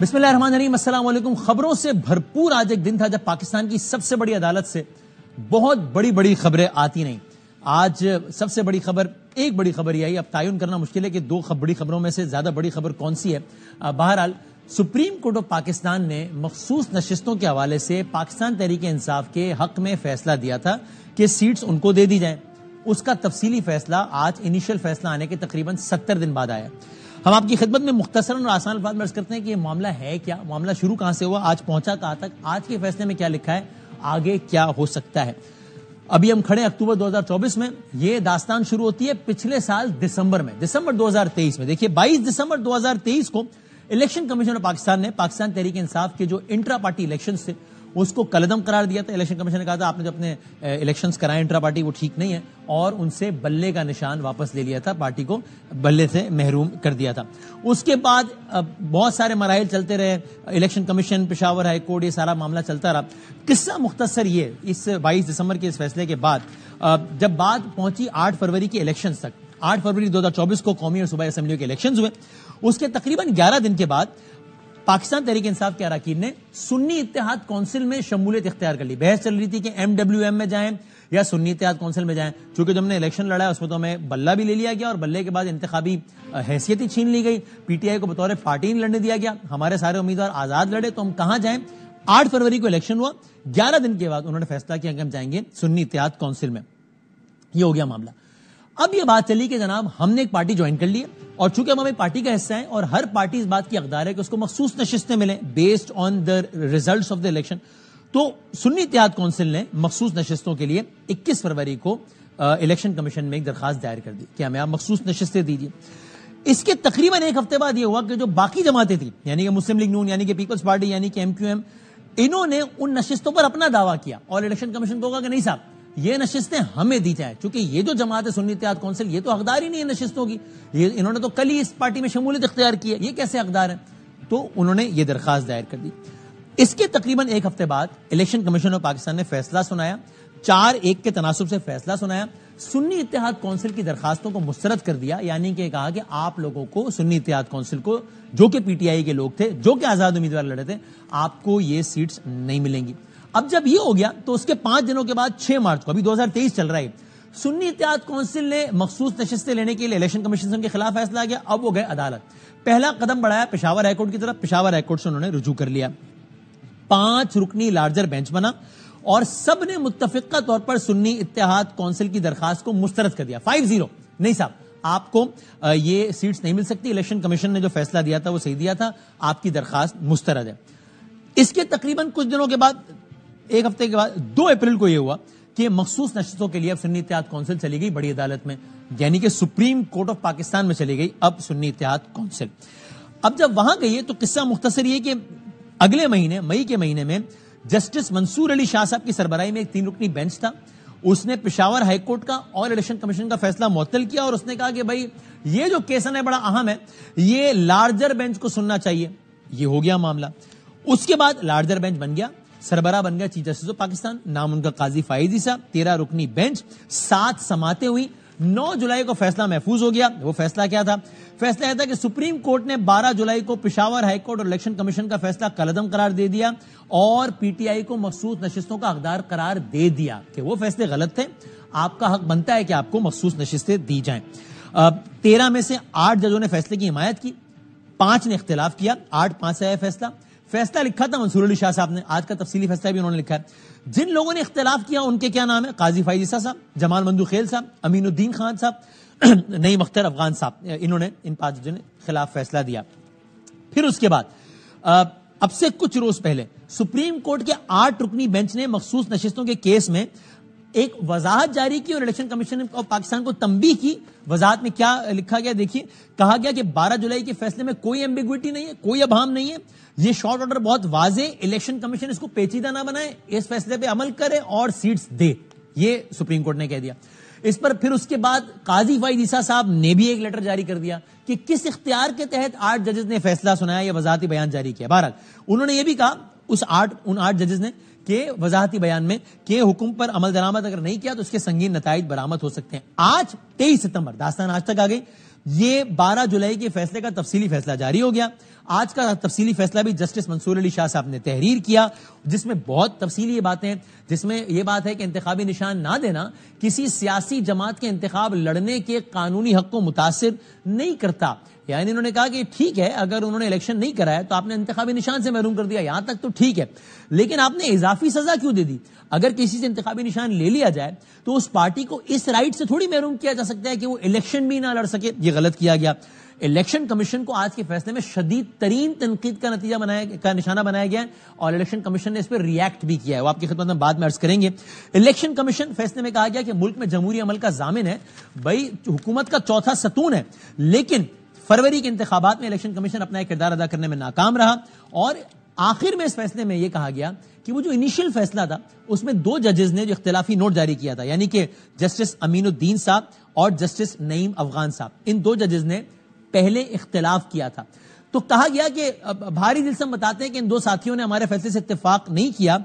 بسم اللہ الرحمن الرحیم، السلام علیکم۔ خبروں سے بھرپور آج ایک دن تھا جب پاکستان کی سب سے بڑی عدالت سے بہت بڑی خبریں آتی نہیں۔ آج سب سے بڑی خبر، ایک بڑی خبر یہ آئی، اب تعین کرنا مشکل ہے کہ دو بڑی خبروں میں سے زیادہ بڑی خبر کون سی ہے۔ بہرحال سپریم کورٹ آف پاکستان نے مخصوص نشستوں کے حوالے سے پاکستان تحریک انصاف کے حق میں فیصلہ دیا تھا کہ سیٹس ان کو دے دی جائیں۔ اس کا تفصیلی فیصلہ آج انیشل فیصلہ آنے کے تقریباً 70 دن بعد آیا۔ ہم آپ کی خدمت میں مختصراً اور آسان الفاظ میں عرض کرتے ہیں کہ یہ معاملہ ہے کیا، معاملہ شروع کہاں سے ہوا، آج پہنچا کہاں تک، آج کے فیصلے میں کیا لکھا ہے، آگے کیا ہو سکتا ہے۔ ابھی ہم کھڑے اکتوبر 2024 میں، یہ داستان شروع ہوتی ہے پچھلے سال دسمبر 2023 میں۔ دیکھیے 22 دسمبر 2023 کو الیکشن کمیشن آف پاکستان نے پاکستان تحریک انصاف کے جو انٹرا پارٹی الیکشن تھے اس کو کالعدم قرار دیا تھا۔ الیکشن کمیشن نے کہا تھا آپ نے جو اپنے الیکشنز کرائے انٹرا پارٹی وہ ٹھیک نہیں ہے، اور ان سے بلے کا نشان واپس لے لیا تھا، پارٹی کو بلے سے محروم کر دیا تھا۔ اس کے بعد بہت سارے مراحل چلتے رہے، election commission, Peshawar high court, یہ سارا معاملہ چلتا رہا۔ قصہ مختصر یہ، اس 22 دسمبر کے اس فیصلے کے بعد جب بات پہنچی 8 فروری کے الیکشنز تک، 8 فروری 2024 کو قومی اور صوبائی اسمبلیوں کے الیکشنز ہوئے، اس کے تقریباً 11 دن کے بعد پاکستان تحریک انصاف کے اراکین نے سنی اتحاد کونسل میں شمولیت اختیار کر لی۔ بحث چل رہی تھی کہ MWM میں جائیں یا سنی اتحاد کونسل میں جائیں، چونکہ جب ہم نے الیکشن لڑا اس میں تو ہمیں بلہ بھی لے لیا گیا اور بلے کے بعد انتخابی حیثیت ہی چھین لی گئی، PTI کو بطور پارٹی نہیں لڑنے دیا گیا، ہمارے سارے امیدوار آزاد لڑے، تو ہم کہاں جائیں۔ 8 فروری کو الیکشن ہوا، 11 دن کے بعد انہوں نے فیصلہ کیا کہ ہم جائیں گے سنی اتحاد کونسل میں۔ یہ ہو گیا معاملہ۔ اب یہ بات چلی کہ جناب ہم نے ایک پارٹی جوائن کر لی ہے، اور چونکہ ہم ایک پارٹی کا حصہ ہیں اور ہر پارٹی اس بات کی حقدار ہے کہ اس کو مخصوص نشستیں ملیں based on the results of the election, تو سنی اتحاد کونسل نے مخصوص نشستوں کے لیے 21 فروری کو الیکشن کمیشن میں ایک درخواست دائر کر دی کہ ہمیں آپ مخصوص نشستیں دیجیے۔ اس کے تقریباً ایک ہفتے بعد یہ ہوا کہ جو باقی جماعتیں تھیں، یعنی کہ مسلم لیگ نون، یعنی کہ پیپلز پارٹی، یعنی کہ MQM، انہوں نے ان نشستوں پر اپنا دعویٰ کیا اور الیکشن کمیشن کو کہا کہ نہیں صاحب یہ نشستیں ہمیں دی جائیں، چونکہ یہ جو جماعت ہے سنی اتحاد کونسل یہ تو حقدار ہی نہیں ہے نشستوں کی، انہوں نے تو کل ہی اس پارٹی میں شمولیت اختیار کی ہے، یہ کیسے حقدار ہیں؟ تو انہوں نے یہ درخواست دائر کر دی۔ اس کے تقریباً ایک ہفتے بعد الیکشن کمیشن آف پاکستان نے فیصلہ سنایا، 4-1 کے تناسب سے فیصلہ سنایا، سنی اتحاد کونسل کی درخواستوں کو مسترد کر دیا، یعنی کہ کہا کہ آپ لوگوں کو، سنی اتحاد کونسل کو، جو کہ PTI کے لوگ تھے، جو کہ آزاد امیدوار لڑے تھے، آپ کو یہ سیٹس نہیں ملیں گی۔ اب جب یہ ہو گیا تو اس کے 5 دنوں کے بعد 6 مارچ کو، ابھی 2023 چل رہا ہے، سنی اتحاد کونسل نے مخصوص نشستیں لینے کے لیے الیکشن کمیشن کے خلاف فیصلہ کیا۔ اب وہ گئے عدالت، پہلا قدم بڑھایا پشاور ہائی کورٹ کی طرف، پشاور ہائی کورٹ سے انہوں نے رجوع کر لیا، 5 رکنی لارجر بینچ بنا اور سب نے متفقہ طور پر سنی اتحاد کونسل کی درخواست کو مسترد کر دیا، 5-0، نہیں صاحب آپ کو یہ سیٹس نہیں مل سکتی، الیکشن کمیشن نے جو فیصلہ دیا تھا وہ صحیح دیا تھا، آپ کی درخواست مسترد ہے۔ اس کے تقریباً کچھ دنوں کے بعد، ایک ہفتے کے بعد، 2 اپریل کو یہ ہوا کہ مخصوص نشستوں کے لیے اب سنی اتحاد کونسل چلی گئی بڑی عدالت میں، یعنی کہ سپریم کورٹ آف پاکستان میں چلی گئی اب سنی اتحاد کونسل۔ اب جب وہاں گئی ہے تو قصہ مختصر یہ کہ اگلے مہینے، مئی کے مہینے میں، جسٹس منصور علی شاہ صاحب کی سربراہی میں ایک 3 رکنی بینچ تھا، اس نے پشاور ہائی کورٹ کا اور الیکشن کمیشن کا فیصلہ معطل کیا، اور اس نے کہا کہ بھائی یہ جو کیس ہے بڑا اہم ہے، یہ لارجر بینچ کو سننا چاہیے۔ یہ ہو گیا معاملہ۔ اس کے بعد لارجر بینچ بن گیا، سربراہ بن گیا چیف جسٹس آف پاکستان، نام ان کا قاضی فائز عیسیٰ، 13 رکنی بینچ، 7 سماعتیں ہوئی، 9 جولائی کو فیصلہ محفوظ ہو گیا۔ وہ فیصلہ کیا تھا؟ فیصلہ یہ تھا کہ سپریم کورٹ نے 12 جولائی کو پشاور ہائی کورٹ اور الیکشن کمیشن کا فیصلہ کالعدم قرار دے دیا اور PTI کو مخصوص نشستوں کا حقدار قرار دے دیا کہ وہ فیصلے غلط تھے، آپ کا حق بنتا ہے کہ آپ کو مخصوص نشستیں دی جائیں۔ 13 میں سے 8 ججوں نے فیصلے کی حمایت کی، 5 نے اختلاف کیا، 8-5 سے ہے فیصلہ لکھا تھا منصور علی شاہ صاحب نے، آج کا تفصیلی فیصلہ بھی انہوں نے لکھا ہے۔ جن لوگوں نے اختلاف کیا ان کے کیا نام ہے؟ قاضی فائز عیسیٰ صاحب، جمال مندو خیل صاحب، امین الدین خان صاحب، نعیم اختر افغان صاحب، انہوں نے، ان 5 ججوں نے خلاف فیصلہ دیا۔ پھر اس کے بعد اب سے کچھ روز پہلے سپریم کورٹ کے 8 رکنی بینچ نے مخصوص نشستوں کے کیس میں ایک وضاحت جاری کی اور الیکشن کمیشن آف پاکستان کو تنبیہ کی۔ وضاحت میں کیا لکھا گیا دیکھیے، کہا گیا کہ 12 جولائی کے فیصلے میں کوئی ایمبیگوٹی نہیں ہے، کوئی ابہام نہیں ہے، یہ شارٹ آرڈر بہت واضح، الیکشن کمیشن اس کو پیچیدہ نہ بنائے، اس فیصلے پہ عمل کرے اور سیٹس دے، یہ سپریم کورٹ نے کہہ دیا۔ اس پر پھر اس کے بعد قاضی فائز عیسیٰ صاحب نے بھی ایک لیٹر جاری کر دیا کہ کس اختیار کے تحت 8 ججز نے فیصلہ سنایا یا وضاحتی بیان جاری کیا۔ بہرحال انہوں نے یہ بھی کہا ان 8 ججز نے کہ وضاحتی بیان میں کہ حکم پر عمل درآمد اگر نہیں کیا تو اس کے سنگین نتائج برآمد ہو سکتے ہیں۔ آج 23 ستمبر، داستان آج تک آ گئی، یہ 12 جولائی کے فیصلے کا تفصیلی فیصلہ جاری ہو گیا۔ آج کا تفصیلی فیصلہ بھی جسٹس منصور علی شاہ صاحب نے تحریر کیا، جس میں بہت تفصیلی یہ باتیں ہیں، جس میں یہ بات ہے کہ انتخابی نشان نہ دینا کسی سیاسی جماعت کے انتخاب لڑنے کے قانونی حق کو متاثر نہیں کرتا. یعنی انہوں نے کہا کہ ٹھیک ہے اگر انہوں نے الیکشن نہیں کرایا تو آپ نے انتخابی نشان سے محروم کر دیا، یہاں تک تو ٹھیک ہے، لیکن آپ نے اضافی سزا کیوں دے دی؟ اگر کسی سے انتخابی نشان لے لیا جائے تو اس پارٹی کو اس رائٹ سے تھوڑی محروم کیا جا سکتا ہے کہ وہ الیکشن بھی نہ لڑ سکے. یہ غلط کیا گیا. الیکشن کمیشن کو آج کے فیصلے میں شدید ترین تنقید کا نتیجہ کا نشانہ بنایا گیا ہے اور الیکشن کمیشن نے اس پہ ریئیکٹ بھی کیا ہے، وہ آپ کی خدمت میں بعد میں عرض کریں گے. الیکشن کمیشن فیصلے میں کہا گیا کہ ملک میں جمہوری عمل کا ضامن ہے، بھائی حکومت کا چوتھا ستون ہے، لیکن فروری کے انتخابات میں الیکشن کمیشن اپنا ایک کردار ادا کرنے میں ناکام رہا. اور آخر میں اس فیصلے میں یہ کہا گیا کہ وہ جو انیشل فیصلہ تھا اس میں 2 ججز نے جو اختلافی نوٹ جاری کیا تھا، یعنی کہ جسٹس امین الدین صاحب اور جسٹس نعیم افغان صاحب، ان 2 ججز نے پہلے اختلاف کیا تھا. تو کہا گیا کہ بھاری دل سے ہم بتاتے ہیں کہ ان 2 ساتھیوں نے ہمارے فیصلے سے اتفاق نہیں کیا.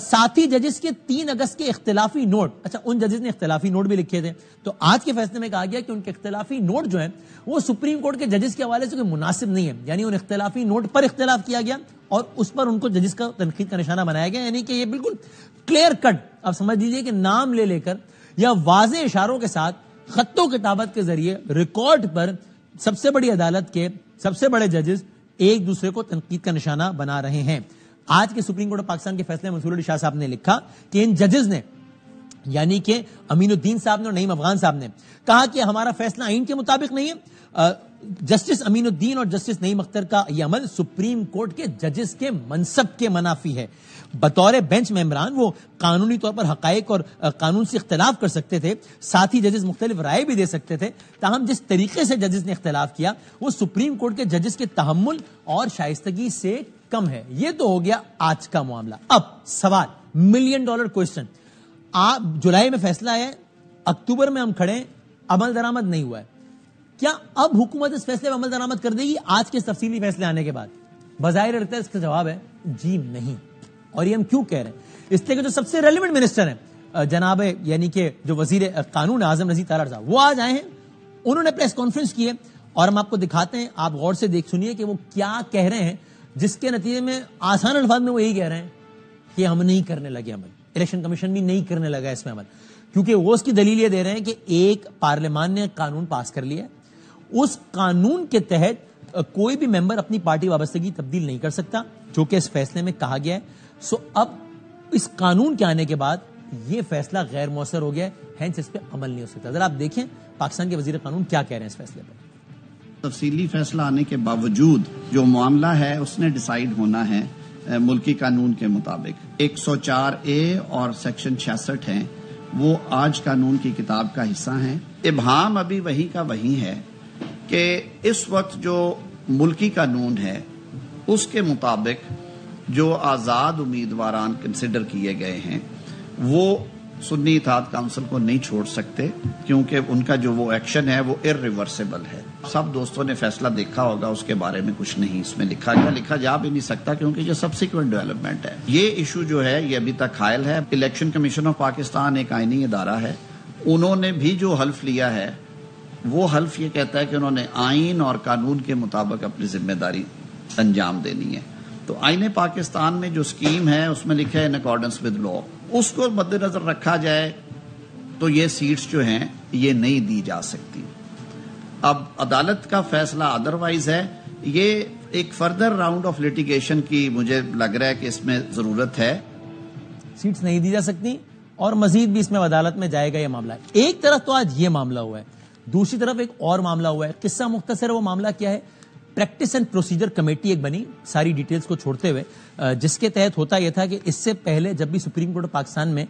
ساتھی ججز کے 3 اگست کے اختلافی نوٹ، اچھا ان ججز نے اختلافی نوٹ بھی لکھے تھے، تو آج کے فیصلے میں کہا گیا کہ ان کے اختلافی نوٹ جو ہیں وہ سپریم کورٹ کے ججز کے حوالے سے کوئی مناسب نہیں ہے. یعنی ان اختلافی نوٹ پر اختلاف کیا گیا اور اس پر ان کو ججز کا تنقید کا نشانہ بنایا گیا. یعنی کہ یہ بالکل کلیئر کٹ اب سمجھ لیجیے کہ نام لے لے کر یا واضح اشاروں کے ساتھ خط و کتابت کے ذریعے ریکارڈ پر سب سے بڑی عدالت کے سب سے بڑے ججز ایک دوسرے کو تنقید کا نشانہ بنا رہے ہیں. آج کے سپریم کورٹ آف پاکستان کے فیصلے منصور علی شاہ صاحب نے لکھا کہ ان ججز نے، یعنی کہ امین الدین صاحب نے اور نعیم افغان صاحب نے کہا کہ ہمارا فیصلہ آئین کے مطابق نہیں ہے. جسٹس امین الدین اور جسٹس نعیم اختر کا یہ عمل سپریم کورٹ کے ججز کے منصب کے منافی ہے. بطور بینچ ممبران وہ قانونی طور پر حقائق اور قانون سے اختلاف کر سکتے تھے، ساتھ ہی ججز مختلف رائے بھی دے سکتے تھے، تاہم جس طریقے سے ججز نے اختلاف کیا وہ سپریم کورٹ کے ججز کے تحمل اور شائستگی سے کم ہے. یہ تو ہو گیا آج کا معاملہ. اب سوال، $1 ملین کوسچن، آپ جولائی میں فیصلہ آیا ہے، اکتوبر میں ہم کھڑے ہیں، عمل درآمد نہیں ہوا ہے، کیا اب حکومت اس فیصلے پر عمل درآمد کر دے گی آج کے تفصیلی فیصلے آنے کے بعد؟ بظاہر لگتا ہے اس کا جواب ہے جی نہیں. اور یہ ہم کیوں کہہ رہے ہیں؟ اس لیے کہ جو سب سے ریلیونٹ منسٹر ہیں جناب یعنی کہ جو وزیر قانون اعظم رضی تالر صاحب، وہ آج آئے ہیں، انہوں نے پریس کانفرنس کی ہے اور ہم آپ کو دکھاتے ہیں، آپ غور سے دیکھ سنیے کہ وہ کیا کہہ رہے ہیں، جس کے نتیجے میں آسان الفاظ میں وہ یہی کہہ رہے ہیں کہ ہم نہیں کرنے لگے عمل، الیکشن کمیشن بھی نہیں کرنے لگا اس میں عمل. کیونکہ وہ اس کی دلیل یہ دے رہے ہیں کہ ایک پارلیمان نے قانون پاس کر لیا ہے، اس قانون کے تحت کوئی بھی ممبر اپنی پارٹی وابستگی تبدیل نہیں کر سکتا، جو کہ اس فیصلے میں کہا گیا ہے. سو اب اس قانون کے آنے کے بعد یہ فیصلہ غیر مؤثر ہو گیا ہے، ہینس اس پہ عمل نہیں ہو سکتا. ذرا آپ دیکھیں پاکستان کے وزیر قانون کیا کہہ رہے ہیں اس فیصلے پر. تفصیلی فیصلہ آنے کے باوجود جو معاملہ ہے اس نے ڈیسائیڈ ہونا ہے ملکی قانون کے مطابق. 104A اور سیکشن 66 ہیں، وہ آج قانون کی کتاب کا حصہ ہیں. ابہام ابھی وہی کا وہی ہے کہ اس وقت جو ملکی قانون ہے اس کے مطابق جو آزاد امیدواران کنسیڈر کیے گئے ہیں وہ سنی اتحاد کونسل کو نہیں چھوڑ سکتے، کیونکہ ان کا جو وہ ایکشن ہے وہ irreversible ہے. سب دوستوں نے فیصلہ دیکھا ہوگا، اس کے بارے میں کچھ نہیں اس میں لکھا جا بھی نہیں سکتا، کیونکہ یہ سبسیکوینٹ ڈیولپمنٹ ہے. یہ ایشو جو ہے یہ ابھی تک حائل ہے. الیکشن کمیشن آف پاکستان ایک آئینی ادارہ ہے، انہوں نے بھی جو حلف لیا ہے وہ حلف یہ کہتا ہے کہ انہوں نے آئین اور قانون کے مطابق اپنی ذمہ داری انجام دینی ہے. تو آئین پاکستان میں جو اسکیم ہے اس میں لکھا ہے ان اکارڈنس ود لا، اس کو مد نظر رکھا جائے تو یہ سیٹس جو ہیں یہ نہیں دی جا سکتی. اب عدالت کا فیصلہ ادروائز ہے. یہ ایک فردر راؤنڈ آف لیٹیگیشن کی مجھے لگ رہا ہے کہ اس میں ضرورت ہے. سیٹس نہیں دی جا سکتی اور مزید بھی اس میں عدالت میں جائے گا یہ معاملہ. ایک طرف تو آج یہ معاملہ ہوا ہے، دوسری طرف ایک اور معاملہ ہوا ہے. قصہ مختصر ہے، وہ معاملہ کیا ہے؟ پریکٹس اینڈ پروسیجر کمیٹی ایک بنی، ساری ڈیٹیلز کو چھوڑتے ہوئے، جس کے تحت ہوتا یہ تھا کہ اس سے پہلے جب بھی سپریم کورٹ آف پاکستان میں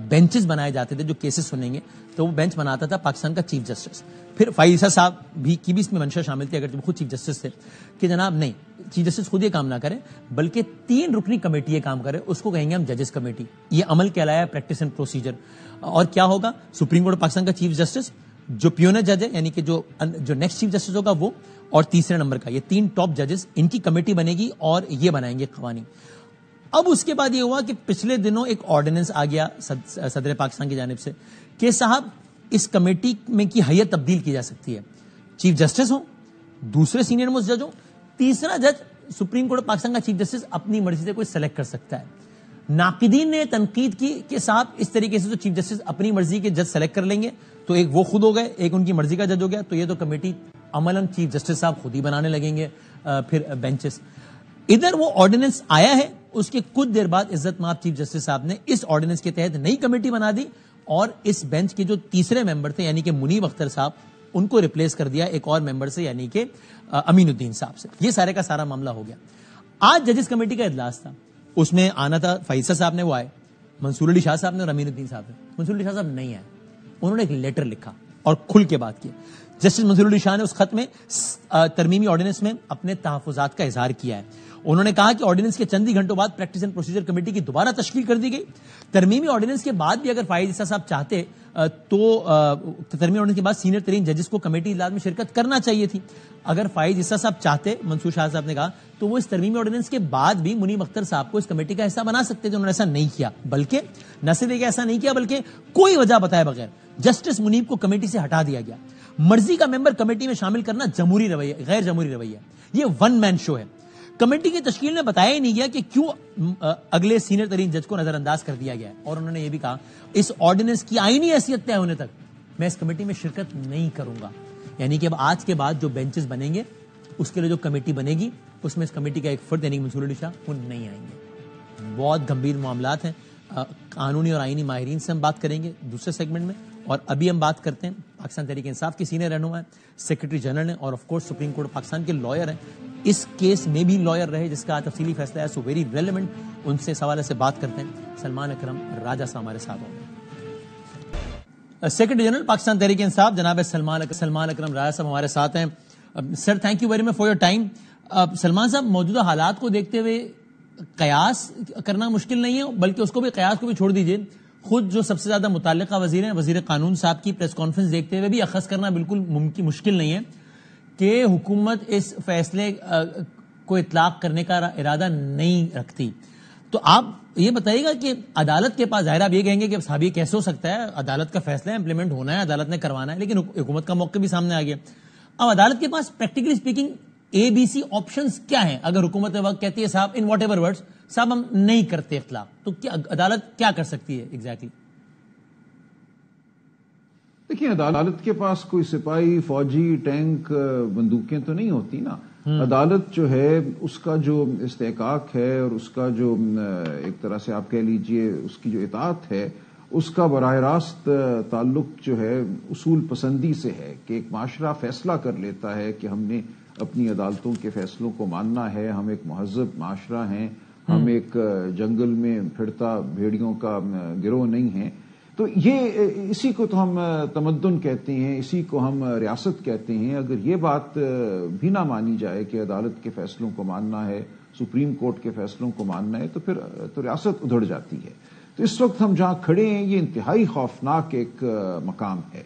بینچز بنائے جاتے تھے جو کیسز سنیں گے، تو وہ بینچ بناتا تھا پاکستان کا چیف جسٹس. پھر فائزہ صاحب بھی کی بھی اس میں منشا شامل تھی، اگر خود چیف جسٹس تھے، کہ جناب نہیں، چیف جسٹس خود یہ کام نہ کرے بلکہ 3 رکنی کمیٹی یہ کام کرے، اس کو کہیں گے ہم ججز کمیٹی. یہ عمل کہلایا ہے پریکٹس اینڈ پروسیجر. اور کیا ہوگا؟ سپریم کورٹ آف پاکستان کا چیف جسٹس، جو پیونر جج ہے یعنی کہ جو نیکسٹ چیف جسٹس ہوگا وہ، اور تیسرے نمبر کا، یہ 3 ٹاپ ججز، ان کی کمیٹی بنے گی اور یہ بنائیں گے قوانین. اب اس کے بعد یہ ہوا کہ پچھلے دنوں ایک آرڈیننس آ گیا صدر پاکستان کی جانب سے کہ صاحب اس کمیٹی میں کی حیت تبدیل کی جا سکتی ہے. چیف جسٹس ہوں، دوسرے سینئر موسٹ جج ہوں، تیسرا جج سپریم کورٹ پاکستان کا چیف جسٹس اپنی مرضی سے کوئی سلیکٹ کر سکتا ہے. ناقدین نے تنقید کی کہ صاحب اس طریقے سے تو چیف جسٹس اپنی مرضی کے جج سلیکٹ کر لیں گے تو ایک وہ خود ہو گئے, ایک ان کی مرضی کا جج ہو گیا, تو یہ تو کمیٹی عملاً چیف جسٹس صاحب خود ہی بنانے لگیں گے پھر بینچز. ادھر وہ آرڈیننس آیا ہے, اس کے کچھ دیر بعد عزت مآب چیف جسٹس صاحب نے اس آرڈیننس کے تحت نئی کمیٹی بنا دی اور اس بینچ کے جو تیسرے ممبر تھے یعنی کہ منیب اختر صاحب, ان کو ریپلیس کر دیا ایک اور ممبر سے یعنی کہ امین الدین صاحب سے. یہ سارے کا سارا معاملہ ہو گیا. آج ججز کمیٹی کا اجلاس تھا, اس میں آنا تھا فیصل صاحب نے, وہ آئے, منصور علی شاہ صاحب نے اور امین الدین صاحب نے. منصور علی شاہ صاحب نہیں آئے, انہوں نے ایک لیٹر لکھا اور کھل کے بات کی. جسٹس منصور علی شاہ نے اس خط میں ترمیمی آرڈیننس میں اپنے تحفظات کا اظہار کیا ہے. انہوں نے کہا کہ آرڈیننس کے چند ہی گھنٹوں بعد پریکٹس اینڈ پروسیجر کمیٹی کی دوبارہ تشکیل کر دی گئی. ترمیمی آرڈیننس کے بعد بھی اگر فائز عیسیٰ صاحب چاہتے تو ترمیمی آرڈیننس کے بعد سینئر ترین ججز کو کمیٹی اجلاس میں شرکت کرنا چاہیے تھی. اگر فائز عیسیٰ صاحب چاہتے, منصور شاہ صاحب نے کہا, تو وہ اس ترمیمی آرڈیننس کے بعد بھی منیب اختر صاحب کو اس کمیٹی کا حصہ بنا سکتے تھے. انہوں نے ایسا نہیں کیا, بلکہ نہ صرف ایسا نہیں کیا بلکہ کوئی وجہ بتائے بغیر جسٹس منیب کو کمیٹی سے ہٹا دیا گیا. مرضی کا ممبر کمیٹی میں شامل کرنا جمہوری رویہ, غیر جمہوری رویہ. یہ ون مین شو ہے. کمیٹی کی تشکیل نے بتایا ہی نہیں گیا کہ کیوں اگلے سینئر ترین جج کو نظر انداز کر دیا گیا ہے. اور انہوں نے یہ بھی کہا اس آرڈیننس کی آئینی حیثیت طے ہونے تک میں اس کمیٹی میں شرکت نہیں کروں گا. یعنی کہ اب آج کے بعد جو بینچز بنیں گے اس کے لیے جو کمیٹی بنے گی اس میں اس کمیٹی کا ایک فرد یعنی منصور علی شاہ وہ نہیں آئیں گے. بہت گمبھیر معاملات ہیں. قانونی اور آئینی ماہرین سے ہم بات کریں گے دوسرے سیگمنٹ میں, اور ابھی ہم بات کرتے ہیں پاکستان تحریک انصاف کے سینئر رہنما ہیں, سیکرٹری جنرل ہیں اور of course supreme court Pakistan کے لائر ہیں, اس کیس میں بھی لائر رہے جس کا تفصیلی فیصلہ ہے, سو ویری ریلیونٹ. ان سے اس حوالے سے بات کرتے ہیں. سلمان اکرم راجہ صاحب ہمارے ساتھ ہوں گے. سیکرٹری جنرل پاکستان تحریک انصاف جناب سلمان اکرم راجہ صاحب ہمارے ساتھ ہیں. Sir thank you very much for your time. Salman صاحب, موجودہ حالات کو دیکھتے ہوئے قیاس کرنا مشکل نہیں ہے, بلکہ اس کو بھی قیاس کو بھی چھوڑ دیجئے, خود جو سب سے زیادہ متعلقہ وزیر ہیں وزیر قانون صاحب کی پریس کانفرنس دیکھتے ہوئے بھی اخذ کرنا بالکل مشکل نہیں ہے کہ حکومت اس فیصلے کو اطلاق کرنے کا ارادہ نہیں رکھتی. تو آپ یہ بتائیے گا کہ عدالت کے پاس, ظاہر آپ یہ کہیں گے کہ صاحب یہ کیسے ہو سکتا ہے, عدالت کا فیصلہ ہے, امپلیمنٹ ہونا ہے, عدالت نے کروانا ہے, لیکن حکومت کا موقع بھی سامنے آ گیا. اب عدالت کے پاس practically speaking a B C options کیا ہیں؟ اگر حکومت وقت کہتی ہے صاحب ان واٹ ایور ورڈز صاحب ہم نہیں کرتے اخلاق, تو کیا عدالت کیا کر سکتی ہے ایگزیکٹلی؟ دیکھیں, عدالت کے پاس کوئی سپاہی, فوجی, ٹینک, بندوقیں تو نہیں ہوتی نا. عدالت جو ہے اس کا جو استحقاق ہے اور اس کا جو ایک طرح سے آپ کہہ لیجئے اس کی جو اطاعت ہے اس کا براہ راست تعلق جو ہے اصول پسندی سے ہے کہ ایک معاشرہ فیصلہ کر لیتا ہے کہ ہم نے اپنی عدالتوں کے فیصلوں کو ماننا ہے, ہم ایک مہذب معاشرہ ہیں, ہم ایک جنگل میں پھرتا بھیڑیوں کا گروہ نہیں ہیں. تو یہ اسی کو تو ہم تمدن کہتے ہیں, اسی کو ہم ریاست کہتے ہیں. اگر یہ بات بھی نہ مانی جائے کہ عدالت کے فیصلوں کو ماننا ہے, سپریم کورٹ کے فیصلوں کو ماننا ہے, تو پھر تو ریاست ادھڑ جاتی ہے. تو اس وقت ہم جہاں کھڑے ہیں یہ انتہائی خوفناک ایک مقام ہے,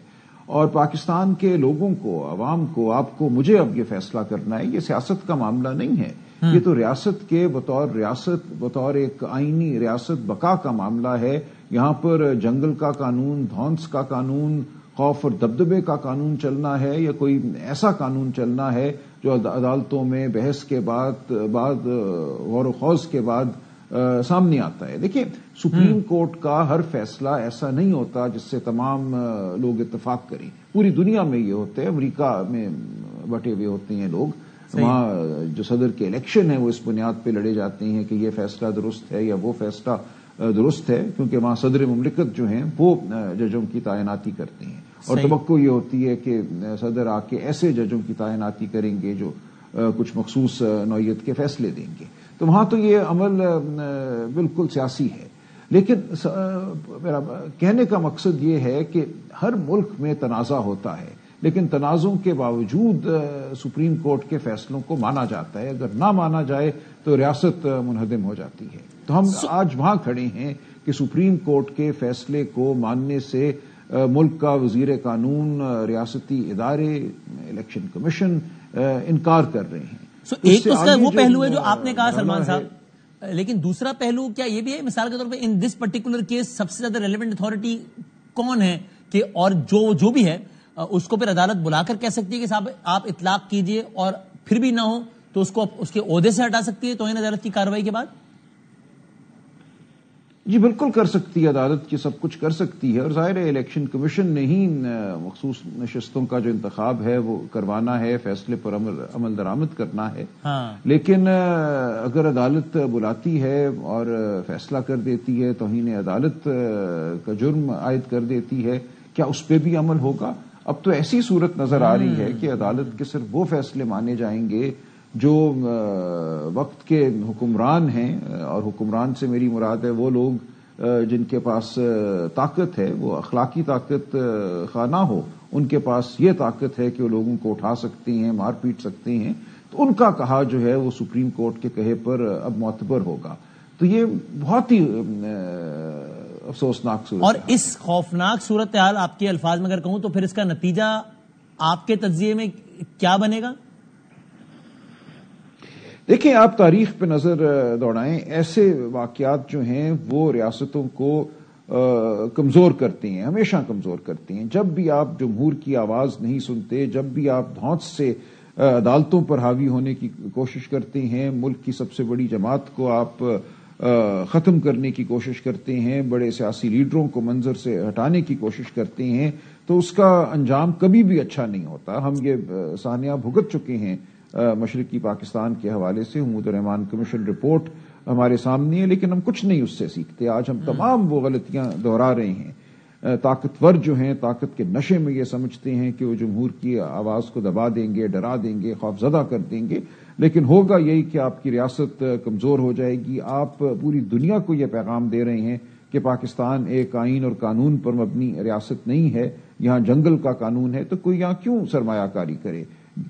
اور پاکستان کے لوگوں کو, عوام کو, آپ کو, مجھے اب یہ فیصلہ کرنا ہے. یہ سیاست کا معاملہ نہیں ہے, یہ تو ریاست کے بطور ایک آئینی ریاست بقا کا معاملہ ہے. یہاں پر جنگل کا قانون, دھونس کا قانون, خوف اور دبدبے کا قانون چلنا ہے, یا کوئی ایسا قانون چلنا ہے جو عدالتوں میں بحث کے بعد غور و خوض کے بعد سامنے آتا ہے. دیکھیں, سپریم کورٹ کا ہر فیصلہ ایسا نہیں ہوتا جس سے تمام لوگ اتفاق کریں. پوری دنیا میں یہ ہوتا ہے, امریکہ میں بٹے ہوئے ہوتے ہیں لوگ, وہاں جو صدر کے الیکشن ہے وہ اس بنیاد پہ لڑے جاتے ہیں کہ یہ فیصلہ درست ہے یا وہ فیصلہ درست ہے, کیونکہ وہاں صدر مملکت جو ہیں وہ ججوں کی تعیناتی کرتے ہیں, اور توقع یہ ہوتی ہے کہ صدر آ کے ایسے ججوں کی تعیناتی کریں گے جو کچھ مخصوص نوعیت کے فیصلے دیں گے. تو وہاں تو یہ عمل بالکل سیاسی ہے. لیکن میرا کہنے کا مقصد یہ ہے کہ ہر ملک میں تنازع ہوتا ہے, لیکن تنازعوں کے باوجود سپریم کورٹ کے فیصلوں کو مانا جاتا ہے. اگر نہ مانا جائے تو ریاست منہدم ہو جاتی ہے. تو ہم آج وہاں کھڑے ہیں کہ سپریم کورٹ کے فیصلے کو ماننے سے ملک کا وزیر قانون, ریاستی ادارے, الیکشن کمیشن انکار کر رہے ہیں. ایک تو اس کا وہ پہلو ہے جو آپ نے کہا سلمان صاحب, لیکن دوسرا پہلو کیا یہ بھی ہے, مثال کے طور پہ ان دس پرٹیکولر کیس سب سے زیادہ ریلیونٹ اتھارٹی کون ہے کہ, اور جو بھی ہے اس کو پھر عدالت بلا کر کہہ سکتی ہے کہ صاحب آپ اطلاق کیجئے, اور پھر بھی نہ ہو تو اس کو اس کے عہدے سے ہٹا سکتی ہے توہین عدالت کی کارروائی کے بعد؟ جی بالکل کر سکتی ہے، عدالت کی سب کچھ کر سکتی ہے، اور ظاہر ہے الیکشن کمیشن نے ہی مخصوص نشستوں کا جو انتخاب ہے وہ کروانا ہے، فیصلے پر عمل درآمد کرنا ہے. لیکن اگر عدالت بلاتی ہے اور فیصلہ کر دیتی ہے، توہین عدالت کا جرم عائد کر دیتی ہے، کیا اس پہ بھی عمل ہوگا؟ اب تو ایسی صورت نظر آ رہی ہے کہ عدالت کے صرف وہ فیصلے مانے جائیں گے جو وقت کے حکمران ہیں، اور حکمران سے میری مراد ہے وہ لوگ جن کے پاس طاقت ہے، وہ اخلاقی طاقت خواہ نہ ہو، ان کے پاس یہ طاقت ہے کہ وہ لوگوں کو اٹھا سکتے ہیں، مار پیٹ سکتے ہیں، تو ان کا کہا جو ہے وہ سپریم کورٹ کے کہے پر اب معتبر ہوگا. تو یہ بہت ہی افسوسناک صورت. اور اس خوفناک صورتحال آپ کے الفاظ میں اگر کہوں تو پھر اس کا نتیجہ آپ کے تجزیے میں کیا بنے گا؟ دیکھیں، آپ تاریخ پہ نظر دوڑائیں، ایسے واقعات جو ہیں وہ ریاستوں کو کمزور کرتے ہیں، ہمیشہ کمزور کرتے ہیں. جب بھی آپ جمہور کی آواز نہیں سنتے، جب بھی آپ دھونس سے عدالتوں پر حاوی ہونے کی کوشش کرتے ہیں، ملک کی سب سے بڑی جماعت کو آپ ختم کرنے کی کوشش کرتے ہیں، بڑے سیاسی لیڈروں کو منظر سے ہٹانے کی کوشش کرتے ہیں، تو اس کا انجام کبھی بھی اچھا نہیں ہوتا. ہم یہ سانحہ بھگت چکے ہیں مشرقی پاکستان کے حوالے سے. حمود الرحمان کمیشن رپورٹ ہمارے سامنے ہے، لیکن ہم کچھ نہیں اس سے سیکھتے. آج ہم تمام وہ غلطیاں دہرا رہے ہیں. طاقتور جو ہیں طاقت کے نشے میں یہ سمجھتے ہیں کہ وہ جمہور کی آواز کو دبا دیں گے، ڈرا دیں گے، خوفزدہ کر دیں گے، لیکن ہوگا یہی کہ آپ کی ریاست کمزور ہو جائے گی. آپ پوری دنیا کو یہ پیغام دے رہے ہیں کہ پاکستان ایک آئین اور قانون پر مبنی ریاست نہیں ہے، یہاں جنگل کا قانون ہے. تو کوئی یہاں کیوں سرمایہ کاری کرے،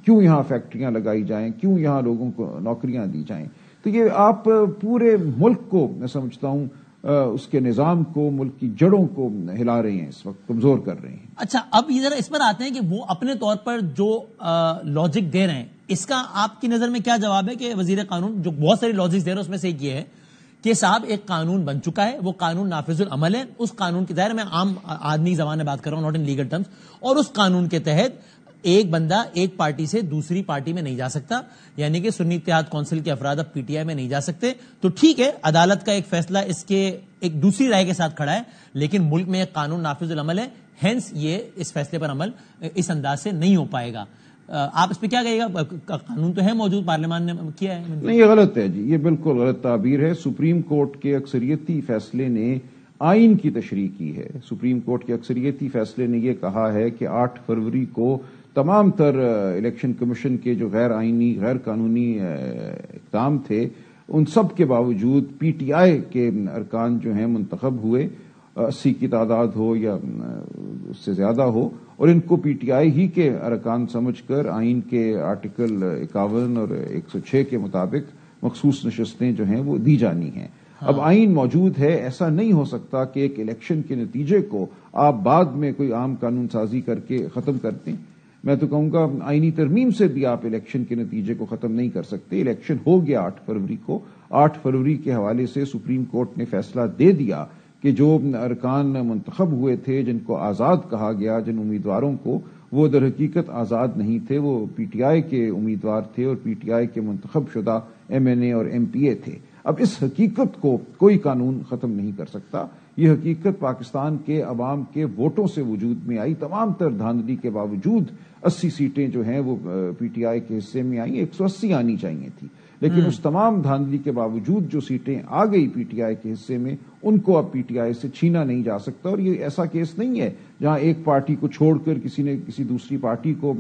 کیوں یہاں فیکٹریاں لگائی جائیں، کیوں یہاں لوگوں کو نوکریاں دی جائیں؟ تو یہ آپ پورے ملک کو، میں سمجھتا ہوں اس کے نظام کو، ملک کی جڑوں کو ہلا رہے ہیں، اس وقت کمزور کر رہے ہیں. اچھا، اب یہ ذرا اس پر آتے ہیں کہ وہ اپنے طور پر جو لاجک دے رہے ہیں، اس کا آپ کی نظر میں کیا جواب ہے؟ کہ وزیر قانون جو بہت ساری لاجکس دے رہے ہیں اس میں سے ایک یہ ہے کہ صاحب ایک قانون بن چکا ہے، وہ قانون نافذ العمل ہے، اس قانون کی ظاہر میں عام آدمی زبان میں بات کر رہا ہوں، ناٹ ان لیگل ٹرمز، اور اس قانون کے تحت ایک بندہ ایک پارٹی سے دوسری پارٹی میں نہیں جا سکتا، یعنی کہ سنی اتحاد کونسل کے افراد اب پی ٹی آئی میں نہیں جا سکتے. تو ٹھیک ہے، عدالت کا ایک فیصلہ اس کے ایک دوسری رائے کے ساتھ کھڑا ہے، لیکن ملک میں ایک قانون نافذ العمل ہے، ہینس یہ اس فیصلے پر عمل اس انداز سے نہیں ہو پائے گا. آپ اس پہ کیا کہیے گا؟ قانون تو ہے موجود، پارلیمان نے کیا ہے. نہیں، یہ غلط ہے جی، یہ بالکل غلط تعبیر ہے. سپریم کورٹ کے اکثریتی فیصلے نے آئین کی تشریح کی ہے. سپریم کورٹ کے اکثریتی فیصلے نے یہ کہا ہے کہ 8 فروری کو تمام تر الیکشن کمیشن کے جو غیر آئینی، غیر قانونی اقدام تھے، ان سب کے باوجود پی ٹی آئی کے ارکان جو ہیں منتخب ہوئے، 80 کی تعداد ہو یا اس سے زیادہ ہو، اور ان کو پی ٹی آئی ہی کے ارکان سمجھ کر آئین کے آرٹیکل 51 اور 106 کے مطابق مخصوص نشستیں جو ہیں وہ دی جانی ہیں. اب آئین موجود ہے، ایسا نہیں ہو سکتا کہ ایک الیکشن کے نتیجے کو آپ بعد میں کوئی عام قانون سازی کر کے ختم کرتے. میں تو کہوں گا آئینی ترمیم سے بھی آپ الیکشن کے نتیجے کو ختم نہیں کر سکتے. الیکشن ہو گیا 8 فروری کو. 8 فروری کے حوالے سے سپریم کورٹ نے فیصلہ دے دیا کہ جو ارکان منتخب ہوئے تھے، جن کو آزاد کہا گیا، جن امیدواروں کو، وہ در حقیقت آزاد نہیں تھے، وہ پی ٹی آئی کے امیدوار تھے اور پی ٹی آئی کے منتخب شدہ ایم این اے اور ایم پی اے تھے. اب اس حقیقت کو کوئی قانون ختم نہیں کر سکتا. یہ حقیقت پاکستان کے عوام کے ووٹوں سے وجود میں آئی. تمام تر دھاندلی کے باوجود 80 سیٹیں جو ہیں وہ پی ٹی آئی کے حصے میں آئیں. 180 آنی چاہیے تھی، لیکن اس تمام دھاندلی کے باوجود جو سیٹیں آ گئی پی ٹی آئی کے حصے میں، ان کو اب پی ٹی آئی سے چھینا نہیں جا سکتا. اور یہ ایسا کیس نہیں ہے جہاں ایک پارٹی کو چھوڑ کر کسی نے کسی دوسری پارٹی کو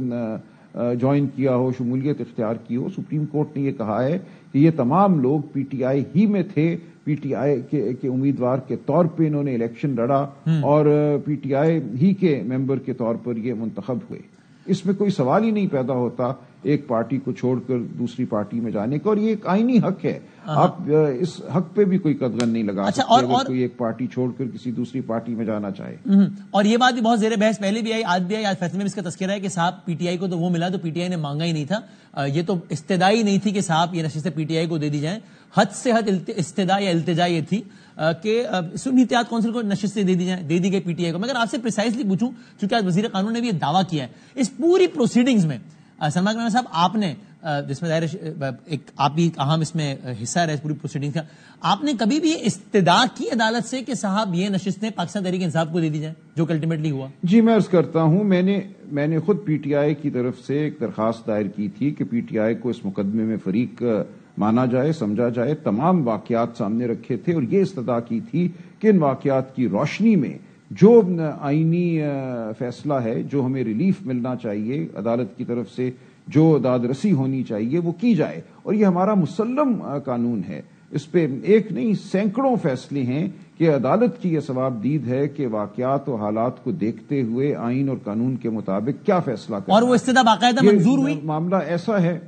جوائن کیا ہو، شمولیت اختیار کی ہو. سپریم کورٹ نے یہ کہا ہے کہ یہ تمام لوگ پی ٹی آئی ہی میں تھے، پی ٹی آئی کے امیدوار کے طور پہ انہوں نے الیکشن لڑا اور پی ٹی آئی ہی کے ممبر کے طور پر یہ منتخب ہوئے. اس میں کوئی سوال ہی نہیں پیدا ہوتا ایک پارٹی کو چھوڑ کر دوسری پارٹی میں جانے کا، اور یہ ایک آئینی حق ہے. آپ اس حق پہ بھی کوئی قدغن نہیں لگا سکتے اگر کوئی ایک پارٹی چھوڑ کر کسی دوسری پارٹی میں جانا چاہے. اور یہ بات بھی بہت زیر بحث پہلے بھی آئی، آج بھی آئی، آج فیصلے میں اس کا تذکرہ ہے کہ صاحب پی ٹی آئی کو تو وہ ملا تو پی ٹی آئی نے مانگا ہی نہیں تھا. یہ تو استدعائی نہیں تھی کہ صاحب یہ نشستیں پی ٹی آئی کو دے دی جائیں. حد سے حد استدعا یا التجا یہ تھی کہ سنی اتحاد کونسل کو نشستیں دے دی جائیں، دے دی گئی پی ٹی آئی کو. مگر آپ سے پریسائزلی پوچھوں، چونکہ آج وزیر قانون نے بھی یہ دعویٰ کیا ہے اس پوری پروسیڈنگز میں، سلمان صاحب آپ نے جس میں ظاہر ایک آپ بھی اہم اس میں حصہ رہے پوری پروسیڈنگ کا، آپ نے کبھی بھی استدعا کی عدالت سے کہ صاحب یہ نشستیں پاکستان تحریک انصاف کو دے دی جائیں، جو کہ الٹیمیٹلی ہوا؟ جی میں عرض کرتا ہوں، میں نے خود پی ٹی آئی کی طرف سے ایک درخواست دائر کی تھی کہ پی ٹی آئی کو اس مقدمے میں فریق مانا جائے، سمجھا جائے، تمام واقعات سامنے رکھے تھے اور یہ استدعا کی تھی کہ ان واقعات کی روشنی میں جو آئینی فیصلہ ہے، جو ہمیں ریلیف ملنا چاہیے عدالت کی طرف سے، جو داد رسی ہونی چاہیے وہ کی جائے، اور یہ ہمارا مسلم قانون ہے۔ اس پہ ایک نہیں سینکڑوں فیصلے ہیں کہ عدالت کی یہ ثوابدید ہے کہ واقعات و حالات کو دیکھتے ہوئے آئین اور قانون کے مطابق کیا فیصلہ کرنا، اور وہ استدعا باقاعدہ منظور ہوئی؟ معاملہ ایسا ہے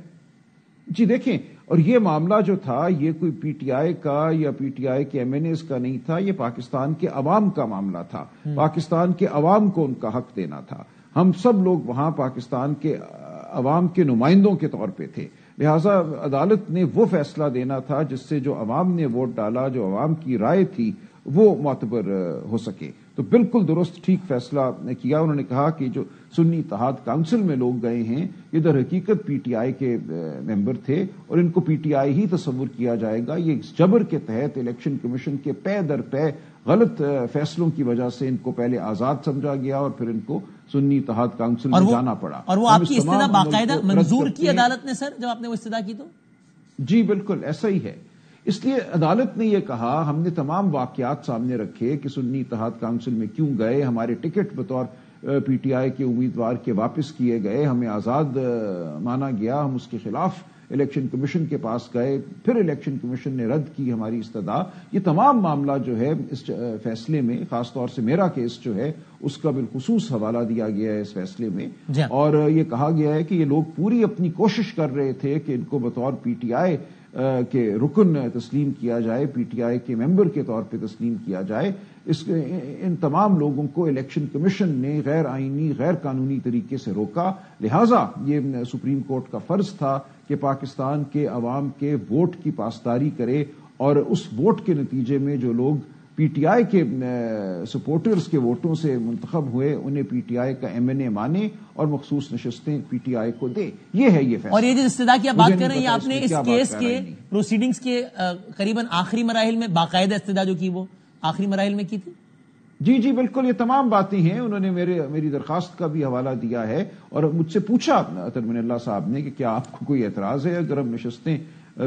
جی، دیکھیں، اور یہ معاملہ جو تھا یہ کوئی پی ٹی آئی کا یا پی ٹی آئی کے ایم این ایز کا نہیں تھا، یہ پاکستان کے عوام کا معاملہ تھا، پاکستان کے عوام کو ان کا حق دینا تھا۔ ہم سب لوگ وہاں پاکستان کے عوام کے نمائندوں کے طور پہ تھے، لہٰذا عدالت نے وہ فیصلہ دینا تھا جس سے جو عوام نے ووٹ ڈالا، جو عوام کی رائے تھی، وہ معتبر ہو سکے۔ تو بالکل درست ٹھیک فیصلہ کیا۔ انہوں نے کہا کہ جو سنی اتحاد کونسل میں لوگ گئے ہیں یہ در حقیقت پی ٹی آئی کے ممبر تھے اور ان کو پی ٹی آئی ہی تصور کیا جائے گا۔ یہ جبر کے تحت الیکشن کمیشن کے پے در پے غلط فیصلوں کی وجہ سے ان کو پہلے آزاد سمجھا گیا اور پھر ان کو سنی اتحاد کونسل میں جانا پڑا۔ اور وہ آپ کی استدعا باقاعدہ منظور کی عدالت نے سر، جب آپ نے وہ استدعا کی تو؟ جی بالکل ایسا ہی ہے۔ اس لیے عدالت نے یہ کہا، ہم نے تمام واقعات سامنے رکھے کہ سنی اتحاد کونسل میں کیوں گئے، ہمارے ٹکٹ بطور پی ٹی آئی کے امیدوار کے واپس کیے گئے، ہمیں آزاد مانا گیا، ہم اس کے خلاف الیکشن کمیشن کے پاس گئے، پھر الیکشن کمیشن نے رد کی ہماری استدعا۔ یہ تمام معاملہ جو ہے اس فیصلے میں، خاص طور سے میرا کیس جو ہے اس کا بالخصوص حوالہ دیا گیا ہے اس فیصلے میں، اور یہ کہا گیا ہے کہ یہ لوگ پوری اپنی کوشش کر رہے تھے کہ ان کو بطور پی ٹی آئی کے رکن تسلیم کیا جائے، پی ٹی آئی کے ممبر کے طور پہ تسلیم کیا جائے۔ ان تمام لوگوں کو الیکشن کمیشن نے غیر آئینی، غیر قانونی طریقے سے روکا، لہٰذا یہ سپریم کورٹ کا فرض تھا کہ پاکستان کے عوام کے ووٹ کی پاسداری کرے، اور اس ووٹ کے نتیجے میں جو لوگ پی ٹی آئی کے سپورٹرز کے ووٹوں سے منتخب ہوئے انہیں پی ٹی آئی کا ایم این اے مانے اور مخصوص نشستیں پی ٹی آئی کو دے۔ یہ ہے یہ فیصلہ۔ اور یہ جو استدعا کی آپ بات کر رہے ہیں، آپ نے اس کیس کے پروسیڈنگز کے قریباً آخری مراحل میں باقاعدہ استدعا جو کی وہ آخری مراحل میں کی تھی؟ جی بالکل، یہ تمام باتیں ہیں، انہوں نے میری درخواست کا بھی حوالہ دیا ہے اور مجھ سے پوچھا ترمین اللہ صاحب نے کہ کیا آپ کو کوئی اعتراض ہے اگر ہم نشستیں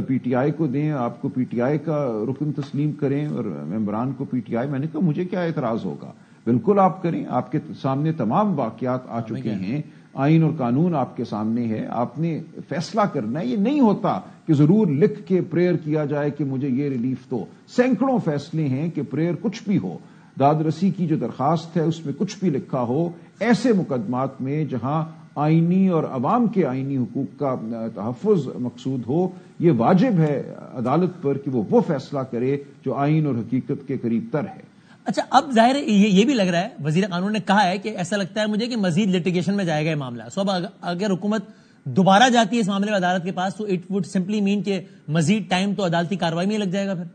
پی ٹی آئی کو دیں، آپ کو پی ٹی آئی کا رکن تسلیم کریں اور ممبران کو پی ٹی آئی؟ میں نے کہا مجھے کیا اعتراض ہوگا، بالکل آپ کریں، آپ کے سامنے تمام واقعات آ چکے ہیں، آئین اور قانون آپ کے سامنے ہے، آپ نے فیصلہ کرنا ہے۔ یہ نہیں ہوتا کہ ضرور لکھ کے پریئر کیا جائے کہ مجھے یہ ریلیف دو، سینکڑوں فیصلے ہیں کہ پریئر کچھ بھی ہو، داد رسی کی جو درخواست ہے اس میں کچھ بھی لکھا ہو، ایسے مقدمات میں جہاں آئینی اور عوام کے آئینی حقوق کا تحفظ مقصود ہو، یہ واجب ہے عدالت پر کہ وہ فیصلہ کرے جو آئین اور حقیقت کے قریب تر ہے۔ اچھا، اب ظاہر ہے یہ بھی لگ رہا ہے، وزیر قانون نے کہا ہے کہ ایسا لگتا ہے مجھے کہ مزید لٹیگیشن میں جائے گا یہ معاملہ۔ اب اگر حکومت دوبارہ جاتی ہے اس معاملے میں عدالت کے پاس تو اٹ وڈ سمپلی مین کہ مزید ٹائم تو عدالتی کارروائی میں لگ جائے گا پھر؟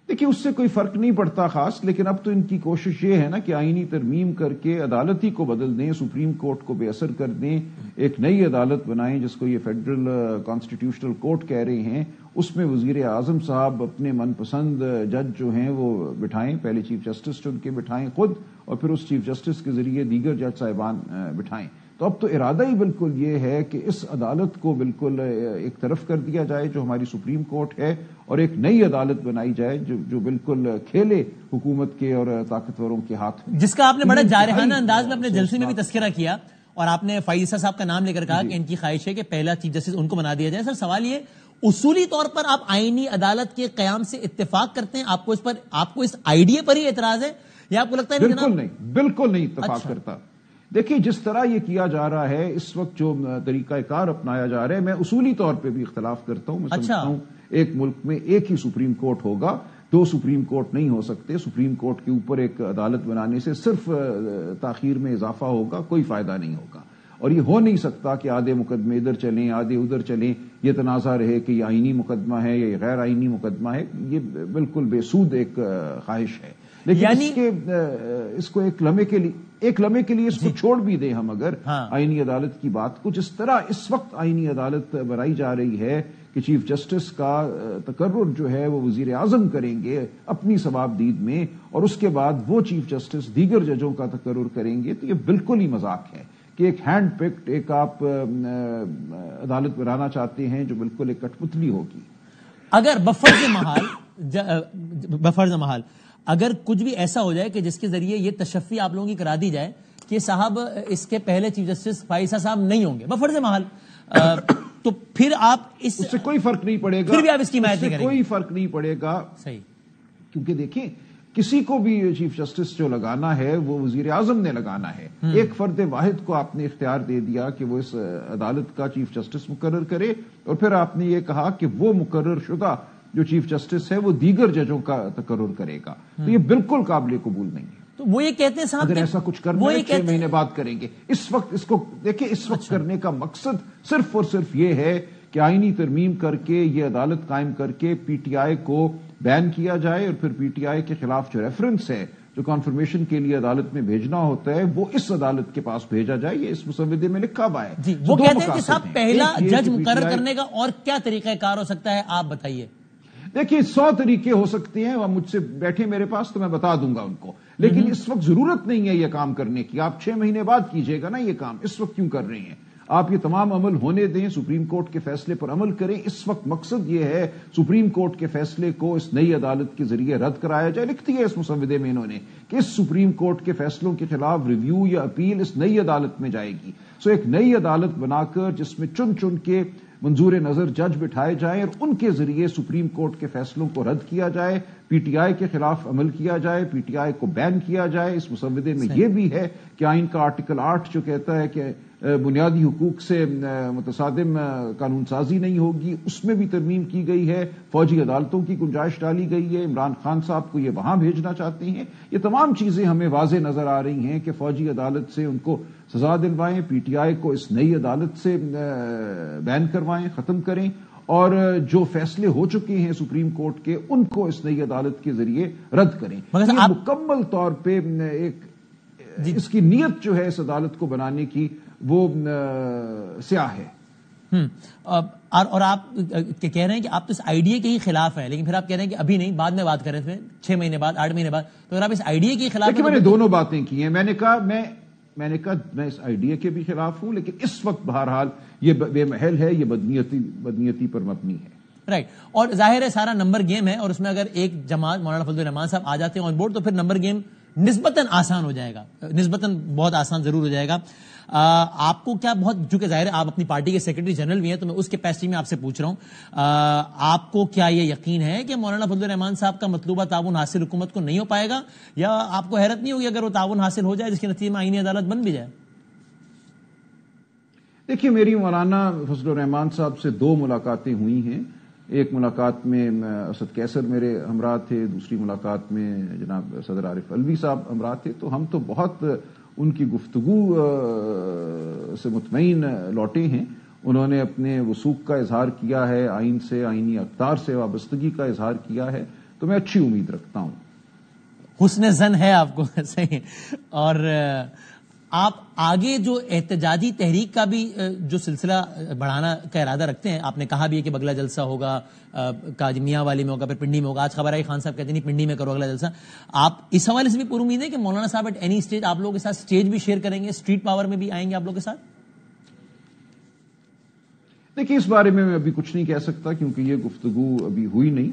دیکھیے اس سے کوئی فرق نہیں پڑتا خاص، لیکن اب تو ان کی کوشش یہ ہے نا کہ آئینی ترمیم کر کے عدالت ہی کو بدل دیں، سپریم کورٹ کو بے اثر کر دیں، ایک نئی عدالت بنائیں جس کو یہ فیڈرل کانسٹیٹیوشنل کورٹ کہہ رہے ہیں، اس میں وزیر اعظم صاحب اپنے من پسند جج جو ہیں وہ بٹھائیں، پہلے چیف جسٹس چن کے بٹھائیں خود، اور پھر اس چیف جسٹس کے ذریعے دیگر جج صاحبان بٹھائیں۔ تو اب تو ارادہ ہی بالکل یہ ہے کہ اس عدالت کو بالکل ایک طرف کر دیا جائے جو ہماری سپریم کورٹ ہے، اور ایک نئی عدالت بنائی جائے جو بالکل کھیلے حکومت کے اور طاقتوروں کے ہاتھ میں، جس کا آپ نے بڑا جارحانہ انداز میں اپنے جلسے میں بھی تذکرہ کیا، اور آپ نے فائز عیسیٰ صاحب کا نام لے کر کہا کہ ان کی خواہش ہے کہ پہلا چیف جسٹس ان کو بنا دیا جائے۔ سر سوال یہ، اصولی طور پر آپ آئینی عدالت کے قیام سے اتفاق کرتے ہیں؟ آپ کو اس آئیڈیا پر ہی اعتراض ہے یا آپ کو لگتا ہے بالکل نہیں اتفاق کرتا؟ دیکھیے جس طرح یہ کیا جا رہا ہے اس وقت، جو طریقہ کار اپنایا جا رہا ہے، میں اصولی طور پہ بھی اختلاف کرتا ہوں۔ میں سمجھتا ہوں ایک ملک میں ایک ہی سپریم کورٹ ہوگا، دو سپریم کورٹ نہیں ہو سکتے۔ سپریم کورٹ کے اوپر ایک عدالت بنانے سے صرف تاخیر میں اضافہ ہوگا، کوئی فائدہ نہیں ہوگا، اور یہ ہو نہیں سکتا کہ آدھے مقدمے ادھر چلیں آدھے ادھر چلیں، یہ تنازع رہے کہ یہ آئینی مقدمہ ہے یا یہ غیر آئینی مقدمہ ہے۔ یہ بالکل بے سود ایک خواہش ہے۔ لیکن اس کو ایک لمحے کے لیے اس کو چھوڑ بھی دیں ہم اگر آئینی عدالت کی بات کو، جس طرح اس وقت آئینی عدالت بنائی جا رہی ہے کہ چیف جسٹس کا تقرر جو ہے وہ وزیر اعظم کریں گے اپنی ثوابدید میں، اور اس کے بعد وہ چیف جسٹس دیگر ججوں کا تقرر کریں گے، تو یہ بالکل ہی مذاق ہے کہ ایک ہینڈ پکڈ ایک آپ عدالت بنانا چاہتے ہیں جو بالکل ایک کٹ پتلی ہوگی۔ اگر بفرض محال اگر کچھ بھی ایسا ہو جائے کہ جس کے ذریعے یہ تشفی آپ لوگوں کی کرا دی جائے کہ صاحب اس کے پہلے چیف جسٹس فائزہ صاحب نہیں ہوں گے بفرض محال، تو پھر آپ اس سے کوئی فرق نہیں پڑے گا، پھر بھی آپ اس کی حمایت کریں گے؟ کوئی فرق نہیں پڑے گا، صحیح، کیونکہ دیکھیں کسی کو بھی چیف جسٹس جو لگانا ہے وہ وزیر اعظم نے لگانا ہے۔ ایک فرد واحد کو آپ نے اختیار دے دیا کہ وہ اس عدالت کا چیف جسٹس مقرر کرے، اور پھر آپ نے یہ کہا کہ وہ مقرر شدہ جو چیف جسٹس ہے وہ دیگر ججوں کا تقرر کرے گا، تو یہ بالکل قابل قبول نہیں ہے۔ تو وہ یہ کہتے ہیں صاحب اگر ایسا کچھ کرنا ہے 6 مہینے بعد کریں گے۔ اس وقت اس کو دیکھیں، اس وقت کرنے کا مقصد صرف اور صرف یہ ہے کہ آئینی ترمیم کر کے یہ عدالت قائم کر کے پی ٹی آئی کو بین کیا جائے، اور پھر پی ٹی آئی کے خلاف جو ریفرنس ہے جو کنفرمیشن کے لیے عدالت میں بھیجنا ہوتا ہے وہ اس عدالت کے پاس بھیجا جائے، یہ اس مسودے میں لکھا ہوا ہے۔ جی، وہ کہتے ہیں کہ صاحب پہلا جج مقرر کرنے کا اور کیا طریقہ کار ہو سکتا ہے، آپ بتائیے۔ دیکھیں 100 طریقے ہو سکتے ہیں، وہ مجھ سے بیٹھے میرے پاس تو میں بتا دوں گا ان کو، لیکن اس وقت ضرورت نہیں ہے یہ کام کرنے کی۔ آپ 6 مہینے بعد کیجئے گا نا یہ کام، اس وقت کیوں کر رہے ہیں؟ آپ یہ تمام عمل ہونے دیں، سپریم کورٹ کے فیصلے پر عمل کریں۔ اس وقت مقصد یہ ہے سپریم کورٹ کے فیصلے کو اس نئی عدالت کے ذریعے رد کرایا جائے۔ لکھ دیا اس مسودے میں انہوں نے کہ اس سپریم کورٹ کے فیصلوں کے خلاف ریویو یا اپیل اس نئی عدالت میں جائے گی۔ سو ایک نئی عدالت بنا کر جس میں چن چن کے منظور نظر جج بٹھائے جائیں اور ان کے ذریعے سپریم کورٹ کے فیصلوں کو رد کیا جائے، پی ٹی آئی کے خلاف عمل کیا جائے، پی ٹی آئی کو بین کیا جائے۔ اس مسودے میں یہ بھی ہے کہ آئین کا آرٹیکل 8 جو کہتا ہے کہ بنیادی حقوق سے متصادم قانون سازی نہیں ہوگی، اس میں بھی ترمیم کی گئی ہے۔ فوجی عدالتوں کی گنجائش ڈالی گئی ہے، عمران خان صاحب کو یہ وہاں بھیجنا چاہتے ہیں۔ یہ تمام چیزیں ہمیں واضح نظر آ رہی ہیں کہ فوجی عدالت سے ان کو سزا دلوائیں، پی ٹی آئی کو اس نئی عدالت سے بین کروائیں، ختم کریں، اور جو فیصلے ہو چکے ہیں سپریم کورٹ کے ان کو اس نئی عدالت کے ذریعے رد کریں۔ یہ مکمل طور پہ ایک اس کی نیت جو ہے اس عدالت کو بنانے کی وہ سیاہ ہے۔ اور آپ کہہ رہے ہیں کہ آپ تو اس آئیڈیا کے ہی خلاف ہیں، لیکن پھر آپ کہہ رہے ہیں کہ ابھی نہیں، بعد میں بات کریں، 6 مہینے بعد، 8 مہینے بعد، تو اگر آپ اس آئیڈیا کے خلاف ہیں۔ میں نے دونوں باتیں کی ہیں، میں نے کہا میں اس آئیڈیا کے بھی خلاف ہوں، لیکن اس وقت بہرحال یہ بے محل ہے، یہ بدنیتی پر مبنی ہے۔ رائٹ، اور ظاہر ہے سارا نمبر گیم ہے، اور اس میں اگر ایک جماعت مولانا فضل الرحمان صاحب آ جاتے ہیں آن بورڈ تو پھر نمبر گیم نسبتاً آسان ہو جائے گا، نسبتاً بہت آسان ضرور ہو جائے گا۔ آپ کو کیا بہت، چونکہ ظاہر ہے آپ اپنی پارٹی کے سیکرٹری جنرل بھی ہیں، تو میں اس کیپیسٹی میں آپ سے پوچھ رہا ہوں، آپ کو کیا یہ یقین ہے کہ مولانا فضل الرحمان صاحب کا مطلوبہ تعاون حاصل حکومت کو نہیں ہو پائے گا، یا آپ کو حیرت نہیں ہوگی اگر وہ تعاون حاصل ہو جائے جس کے نتیجے میں آئینی عدالت بن بھی جائے؟ دیکھیے، میری مولانا فضل الرحمان صاحب سے 2 ملاقاتیں ہوئی ہیں۔ ایک ملاقات میں اسد کیسر میرے ہمراہ تھے، دوسری ملاقات میں جناب صدر عارف علوی صاحب ہمراہ تھے، تو ہم تو بہت ان کی گفتگو سے مطمئن لوٹے ہیں۔ انہوں نے اپنے وثوق کا اظہار کیا ہے، آئین سے، آئینی اقدار سے وابستگی کا اظہار کیا ہے، تو میں اچھی امید رکھتا ہوں۔ حسن زن ہے آپ کو صحیح۔ اور آپ آگے جو احتجاجی تحریک کا بھی جو سلسلہ بڑھانا کا ارادہ رکھتے ہیں، آپ نے کہا بھی ہے کہ بگلا جلسہ ہوگا، میاں والی میں ہوگا، پھر پنڈی میں ہوگا، آج خبر آئی خان صاحب کہتے ہیں پنڈی میں کرو اگلا جلسہ، آپ اس حوالے سے بھی پر امید ہے کہ مولانا صاحب ایٹ اینی اسٹیج آپ لوگوں کے ساتھ اسٹیج بھی شیئر کریں گے، اسٹریٹ پاور میں بھی آئیں گے آپ لوگوں کے ساتھ؟ دیکھیے، اس بارے میں ابھی کچھ نہیں کہہ سکتا کیونکہ یہ گفتگو ابھی ہوئی نہیں،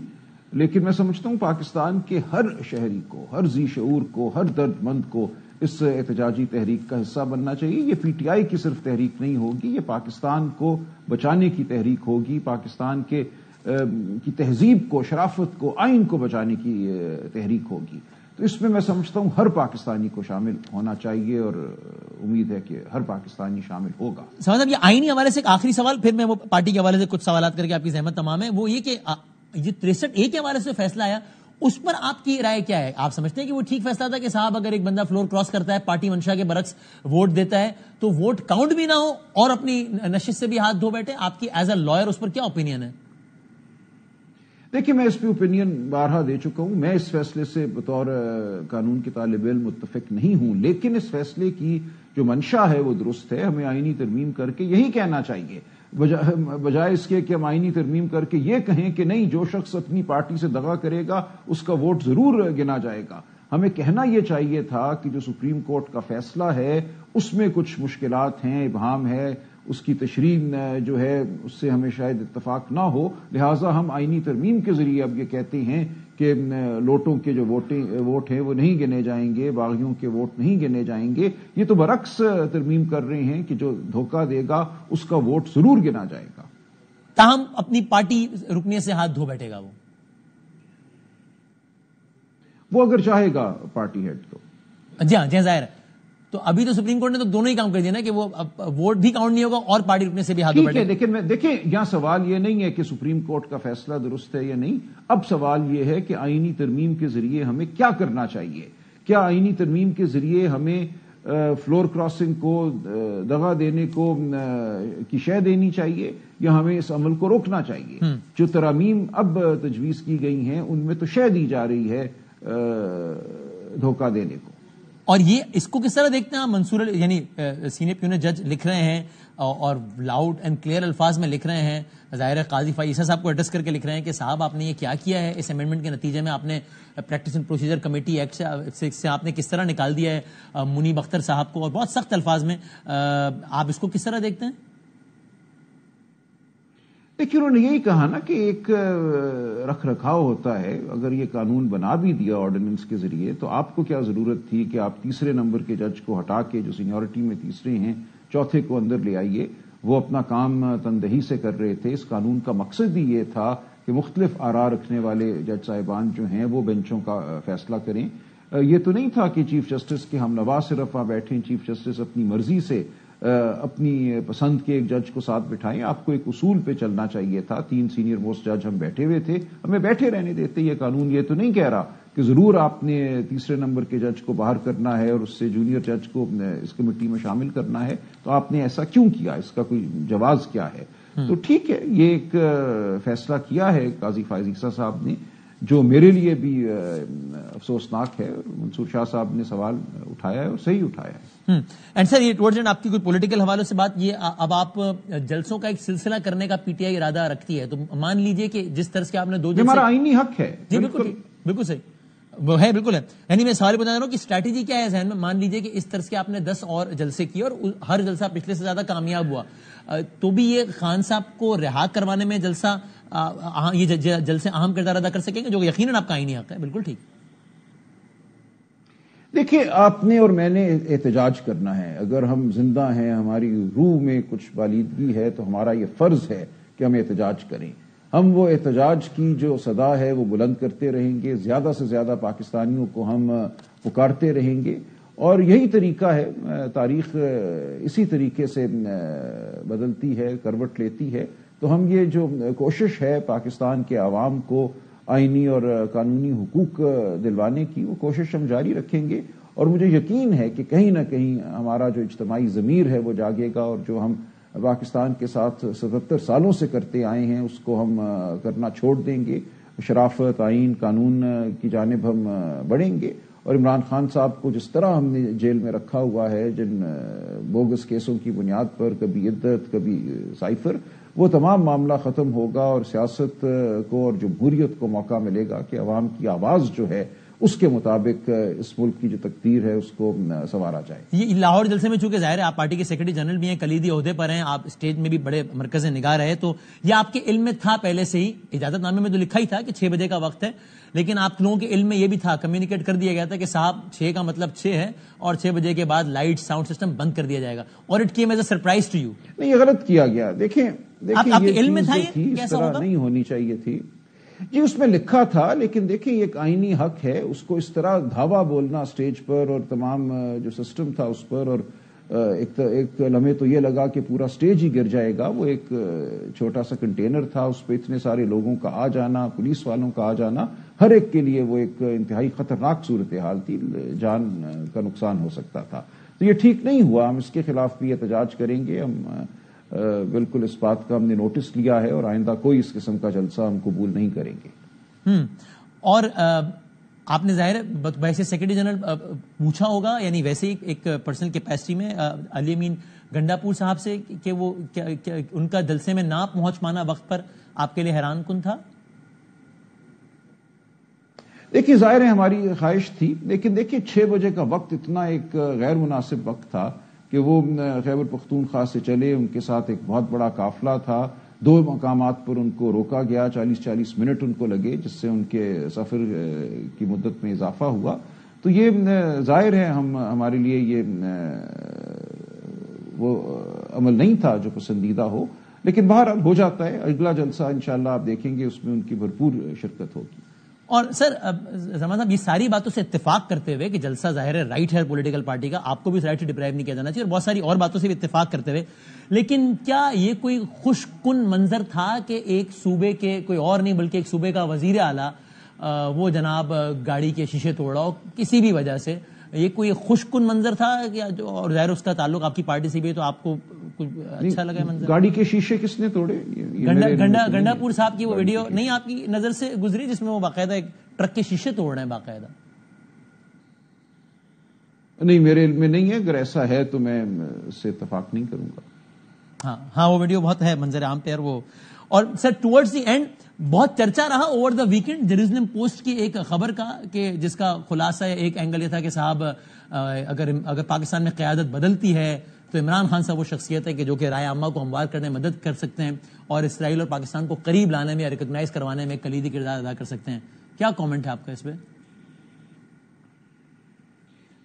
لیکن میں سمجھتا ہوں پاکستان کے ہر شہری کو، ہر ذی شعور کو، ہر درد مند کو اس احتجاجی تحریک کا حصہ بننا چاہیے۔ یہ پی ٹی آئی کی صرف تحریک نہیں ہوگی، یہ پاکستان کو بچانے کی تحریک ہوگی، پاکستان کی تہذیب کو، شرافت کو، آئین کو بچانے کی تحریک ہوگی۔ تو اس میں سمجھتا ہوں ہر پاکستانی کو شامل ہونا چاہیے، اور امید ہے کہ ہر پاکستانی شامل ہوگا۔ صاحب یہ آئینی حوالے سے ایک آخری سوال، پھر میں وہ پارٹی کے حوالے سے کچھ سوالات کر کے آپ کی زحمت تمام ہے، وہ یہ کہ یہ 63A کے حوالے سے فیصلہ آیا، اس پر آپ کی رائے کیا ہے؟ آپ سمجھتے ہیں کہ وہ ٹھیک فیصلہ تھا کہ صاحب اگر ایک بندہ فلور کراس کرتا ہے، پارٹی منشا کے برعکس ووٹ دیتا ہے، تو ووٹ کاؤنٹ بھی نہ ہو اور اپنی نشست سے بھی ہاتھ دھو بیٹھے؟ آپ کی ایز اے لائر اس پر کیا اوپینین ہے؟ دیکھیے میں اس پہ اوپینین بارہا دے چکا ہوں. میں اس فیصلے سے بطور قانون کے طالب علم متفق نہیں ہوں، لیکن اس فیصلے کی جو منشا ہے وہ درست ہے. ہمیں آئینی ترمیم کر کے یہی کہنا چاہیے، بجائے اس کے کہ ہم آئینی ترمیم کر کے یہ کہیں کہ نہیں، جو شخص اپنی پارٹی سے دغا کرے گا اس کا ووٹ ضرور گنا جائے گا. ہمیں کہنا یہ چاہیے تھا کہ جو سپریم کورٹ کا فیصلہ ہے اس میں کچھ مشکلات ہیں، ابہام ہے، اس کی تشریح جو ہے اس سے ہمیں شاید اتفاق نہ ہو، لہٰذا ہم آئینی ترمیم کے ذریعے اب یہ کہتے ہیں کہ لوٹوں کے جو ووٹ ہیں وہ نہیں گنے جائیں گے، باغیوں کے ووٹ نہیں گنے جائیں گے. یہ تو برعکس ترمیم کر رہے ہیں کہ جو دھوکہ دے گا اس کا ووٹ ضرور گنا جائے گا. تاہم اپنی پارٹی رکنیت سے ہاتھ دھو بیٹھے گا وہ اگر چاہے گا پارٹی ہیڈ تو. جی ہاں ظاہر ہے. تو ابھی تو سپریم کورٹ نے تو دونوں ہی کام کر دیا نا کہ وہ ووٹ بھی کاؤنٹ نہیں ہوگا اور پارٹی رکنے سے بھی ہاتھ دھو بیٹھے گا. لیکن دیکھیں یہاں سوال یہ نہیں ہے کہ سپریم کورٹ کا فیصلہ درست ہے یا نہیں. اب سوال یہ ہے کہ آئینی ترمیم کے ذریعے ہمیں کیا کرنا چاہیے. کیا آئینی ترمیم کے ذریعے ہمیں فلور کراسنگ کو دغا دینے کو کی شے دینی چاہیے یا ہمیں اس عمل کو روکنا چاہیے؟ جو ترامیم اب تجویز کی گئی ہیں ان میں تو شے دی جا رہی ہے دھوکہ دینے کو. اور یہ اس کو کس طرح دیکھتے ہیں منصور یعنی سینئر پیونر جج لکھ رہے ہیں اور لاؤڈ اینڈ کلیئر الفاظ میں لکھ رہے ہیں، ظاہر قاضی فائزہ صاحب کو ایڈریس کر کے لکھ رہے ہیں کہ صاحب آپ نے یہ کیا کیا ہے، اس امینڈمنٹ کے نتیجے میں آپ نے practice and procedure committee act سے آپ نے کس طرح نکال دیا ہے منیب اختر صاحب کو، اور بہت سخت الفاظ میں. آپ اس کو کس طرح دیکھتے ہیں؟ دیکھیے انہوں نے یہی کہا نا کہ ایک رکھ رکھاؤ ہوتا ہے. اگر یہ قانون بنا بھی دیا آرڈیننس کے ذریعے تو آپ کو کیا ضرورت تھی کہ آپ تیسرے نمبر کے جج کو ہٹا کے، جو سینیورٹی میں تیسرے ہیں، چوتھے کو اندر لے آئیے. وہ اپنا کام تندہی سے کر رہے تھے. اس قانون کا مقصد ہی یہ تھا کہ مختلف آراء رکھنے والے جج صاحبان جو ہیں وہ بینچوں کا فیصلہ کریں. یہ تو نہیں تھا کہ چیف جسٹس کے ہم نوا صرف وہاں بیٹھیں، چیف جسٹس اپنی مرضی سے اپنی پسند کے ایک جج کو ساتھ بٹھائیں. آپ کو ایک اصول پہ چلنا چاہیے تھا. 3 سینئر موسٹ جج ہم بیٹھے ہوئے تھے، ہمیں بیٹھے رہنے دیتے. یہ قانون یہ تو نہیں کہہ رہا کہ ضرور آپ نے تیسرے نمبر کے جج کو باہر کرنا ہے اور اس سے جونیئر جج کو اس کمیٹی میں شامل کرنا ہے. تو آپ نے ایسا کیوں کیا؟ اس کا کوئی جواز کیا ہے؟ تو ٹھیک ہے، یہ ایک فیصلہ کیا ہے قاضی فائزہ صاحب نے، جو میرے لیے بھی افسوسناک ہے. منصور شاہ صاحب نے سوال اٹھایا ہے اور صحیح اٹھایا ہے. اینڈ سر، یہ ٹورڈز اینڈ آپ کی کوئی پولیٹیکل حوالوں سے بات، یہ اب آپ جلسوں کا ایک سلسلہ کرنے کا پی ٹی آئی ارادہ رکھتی ہے، تو مان لیجئے کہ جس طرز کے آپ نے 2 جلسے، ہمارا آئینی حق ہے. جی بالکل صحیح وہ ہے، بالکل ہے. یعنی میں سوال بتا رہا ہوں کہ اسٹریٹجی کیا ہے ذہن میں. مان لیجئے کہ اس طرز کے آپ نے 10 اور جلسے کیے اور ہر جلسہ پچھلے سے زیادہ کامیاب ہوا، تو بھی یہ خان صاحب کو رہا کروانے میں جلسہ یہ جلسے اہم کردار ادا کر سکیں گے، جو یقیناً آپ کا آئینی حق ہے. بالکل ٹھیک. دیکھیں آپ نے اور میں نے احتجاج کرنا ہے. اگر ہم زندہ ہیں، ہماری روح میں کچھ بالیدگی ہے، تو ہمارا یہ فرض ہے کہ ہم احتجاج کریں. ہم وہ احتجاج کی جو صدا ہے وہ بلند کرتے رہیں گے. زیادہ سے زیادہ پاکستانیوں کو ہم پکارتے رہیں گے، اور یہی طریقہ ہے. تاریخ اسی طریقے سے بدلتی ہے، کروٹ لیتی ہے. تو ہم یہ جو کوشش ہے پاکستان کے عوام کو آئینی اور قانونی حقوق دلوانے کی، وہ کوشش ہم جاری رکھیں گے. اور مجھے یقین ہے کہ کہیں نہ کہیں ہمارا جو اجتماعی ضمیر ہے وہ جاگے گا، اور جو ہم پاکستان کے ساتھ 77 سالوں سے کرتے آئے ہیں اس کو ہم کرنا چھوڑ دیں گے. شرافت، آئین، قانون کی جانب ہم بڑھیں گے. اور عمران خان صاحب کو جس طرح ہم نے جیل میں رکھا ہوا ہے، جن بوگس کیسوں کی بنیاد پر، کبھی عدت کبھی سائفر، وہ تمام معاملہ ختم ہوگا اور سیاست کو اور جمہوریت کو موقع ملے گا کہ عوام کی آواز جو ہے اس کے مطابق اس ملک کی جو تقدیر ہے اس کو سنوارا جائے. یہ لاہور جلسے میں چونکہ ظاہر ہے آپ پارٹی کے سیکرٹری جنرل بھی ہیں، کلیدی عہدے پر ہیں، آپ اسٹیج میں بھی بڑے مرکز نگار رہے، تو یہ آپ کے علم میں تھا پہلے سے ہی؟ اجازت نامے میں تو لکھا ہی تھا کہ 6 بجے کا وقت ہے، لیکن آپ لوگوں کے علم میں یہ بھی تھا، کمیونیکیٹ کر دیا گیا تھا کہ صاحب 6 کا مطلب 6 ہے اور 6 بجے کے بعد لائٹ ساؤنڈ سسٹم بند کر دیا جائے گا، اور it came as a surprise to you? نہیں، یہ غلط کیا گیا. دیکھیں آپ کے علم میں تھا یہ کیسا ہوگا؟ نہیں ہونی چاہیے تھی. جی اس میں لکھا تھا، لیکن دیکھیں یہ ایک آئینی حق ہے. اس کو اس طرح دھاوا بولنا سٹیج پر اور تمام جو سسٹم تھا اس پر، اور ایک لمحے تو یہ لگا کہ پورا سٹیج ہی گر جائے گا. وہ ایک چھوٹا سا کنٹینر تھا، اس پہ اتنے سارے لوگوں کا آ جانا، پولیس والوں کا آ جانا، ہر ایک کے لیے وہ ایک انتہائی خطرناک صورتحال تھی. جان کا نقصان ہو سکتا تھا. تو یہ ٹھیک نہیں ہوا. ہم اس کے خلاف بھی احتجاج کریں گے. ہم بالکل اس بات کا ہم نے نوٹس لیا ہے، اور آئندہ کوئی اس قسم کا جلسہ ہم قبول نہیں کریں گے. اور آپ نے ظاہر ویسے سیکرٹری جنرل پوچھا ہوگا، یعنی ویسے ہی ایک پرسنل کیپیسٹی میں علی امین گنڈاپور صاحب سے کہ وہ ان کا جلسے میں نہ پہنچ پانا وقت پر آپ کے لیے حیران کن تھا؟ دیکھیے ظاہر ہے ہماری خواہش تھی، لیکن دیکھیے 6 بجے کا وقت اتنا ایک غیر مناسب وقت تھا کہ وہ خیبر پختونخوا سے چلے، ان کے ساتھ ایک بہت بڑا قافلہ تھا، 2 مقامات پر ان کو روکا گیا، 40 منٹ ان کو لگے، جس سے ان کے سفر کی مدت میں اضافہ ہوا. تو یہ ظاہر ہے ہمارے لیے یہ وہ عمل نہیں تھا جو پسندیدہ ہو، لیکن بہرحال ہو جاتا ہے. اگلا جلسہ انشاءاللہ آپ دیکھیں گے، اس میں ان کی بھرپور شرکت ہوگی. اور سر زمان صاحب، یہ ساری باتوں سے اتفاق کرتے ہوئے کہ جلسہ ظاہر ہے رائٹ ہے پولیٹیکل پارٹی کا، آپ کو بھی اس رائٹ سے ڈپرائیو نہیں کیا جانا چاہیے، اور بہت ساری اور باتوں سے بھی اتفاق کرتے ہوئے، لیکن کیا یہ کوئی خوش کن منظر تھا کہ ایک صوبے کے، کوئی اور نہیں بلکہ ایک صوبے کا وزیر اعلیٰ وہ جناب گاڑی کے شیشے توڑ رہا ہو کسی بھی وجہ سے؟ یہ کوئی خوش کن منظر تھا اور ظاہر اس کا تعلق آپ کی پارٹی سے بھی ہے، تو آپ کو کچھ اچھا لگا منظر؟ گاڑی کے شیشے کس نے توڑے؟ گنڈاپور صاحب کی وہ ویڈیو نہیں آپ کی نظر سے گزری جس میں وہ باقاعدہ ایک ٹرک کے شیشے توڑ رہے ہیں باقاعدہ؟ نہیں، میرے علم میں نہیں ہے، اگر ایسا ہے تو میں اس سے اتفاق نہیں کروں گا. ہاں وہ ویڈیو بہت ہے منظر عام پہ. اور سر ٹورڈز دی اینڈ بہت چرچا رہا over the weekend Jerusalem post کی ایک خبر کا کہ جس کا خلاصہ ایک اینگل یہ تھا کہ صاحب اگر پاکستان میں قیادت بدلتی ہے تو عمران خان صاحب وہ شخصیت ہے کہ جو کہ رائے عامہ کو ہموار کرنے میں مدد کر سکتے ہیں اور اسرائیل اور پاکستان کو قریب لانے میں، ریکگنائز کروانے میں کلیدی کردار ادا کر سکتے ہیں. کیا کامنٹ ہے آپ کا اس پہ؟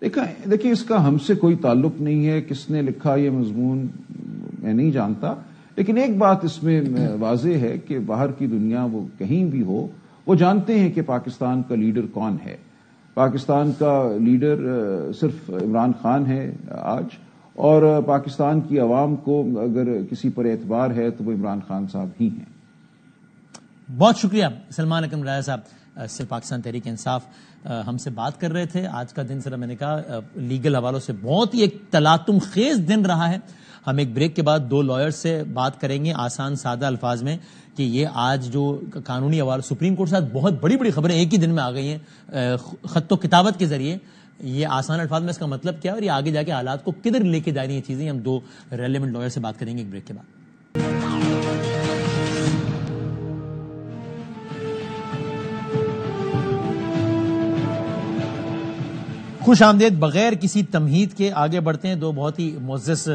دیکھیں اس کا ہم سے کوئی تعلق نہیں ہے، کس نے لکھا یہ مضمون میں نہیں جانتا، لیکن ایک بات اس میں واضح ہے کہ باہر کی دنیا وہ کہیں بھی ہو، وہ جانتے ہیں کہ پاکستان کا لیڈر کون ہے. پاکستان کا لیڈر صرف عمران خان ہے آج، اور پاکستان کی عوام کو اگر کسی پر اعتبار ہے تو وہ عمران خان صاحب ہی ہیں. بہت شکریہ سلمان اکرم راجہ صاحب سے پاکستان تحریک انصاف ہم سے بات کر رہے تھے. آج کا دن سر میں نے کہا لیگل حوالوں سے بہت ہی ایک تلاطم خیز دن رہا ہے. ہم ایک بریک کے بعد 2 لائر سے بات کریں گے آسان سادہ الفاظ میں کہ یہ آج جو قانونی حوالہ سپریم کورٹ کے ساتھ بہت بڑی بڑی خبریں ایک ہی دن میں آ گئی ہیں خط و کتابت کے ذریعے. یہ آسان الفاظ میں اس کا مطلب کیا ہے اور یہ آگے جا کے حالات کو کدھر لے کے جا رہی ہیں چیزیں، ہم 2 ریلیونٹ لائر سے بات کریں گے ایک بریک کے بعد. خوش آمدید. بغیر کسی تمہید کے آگے بڑھتے ہیں. 2 بہت ہی معزز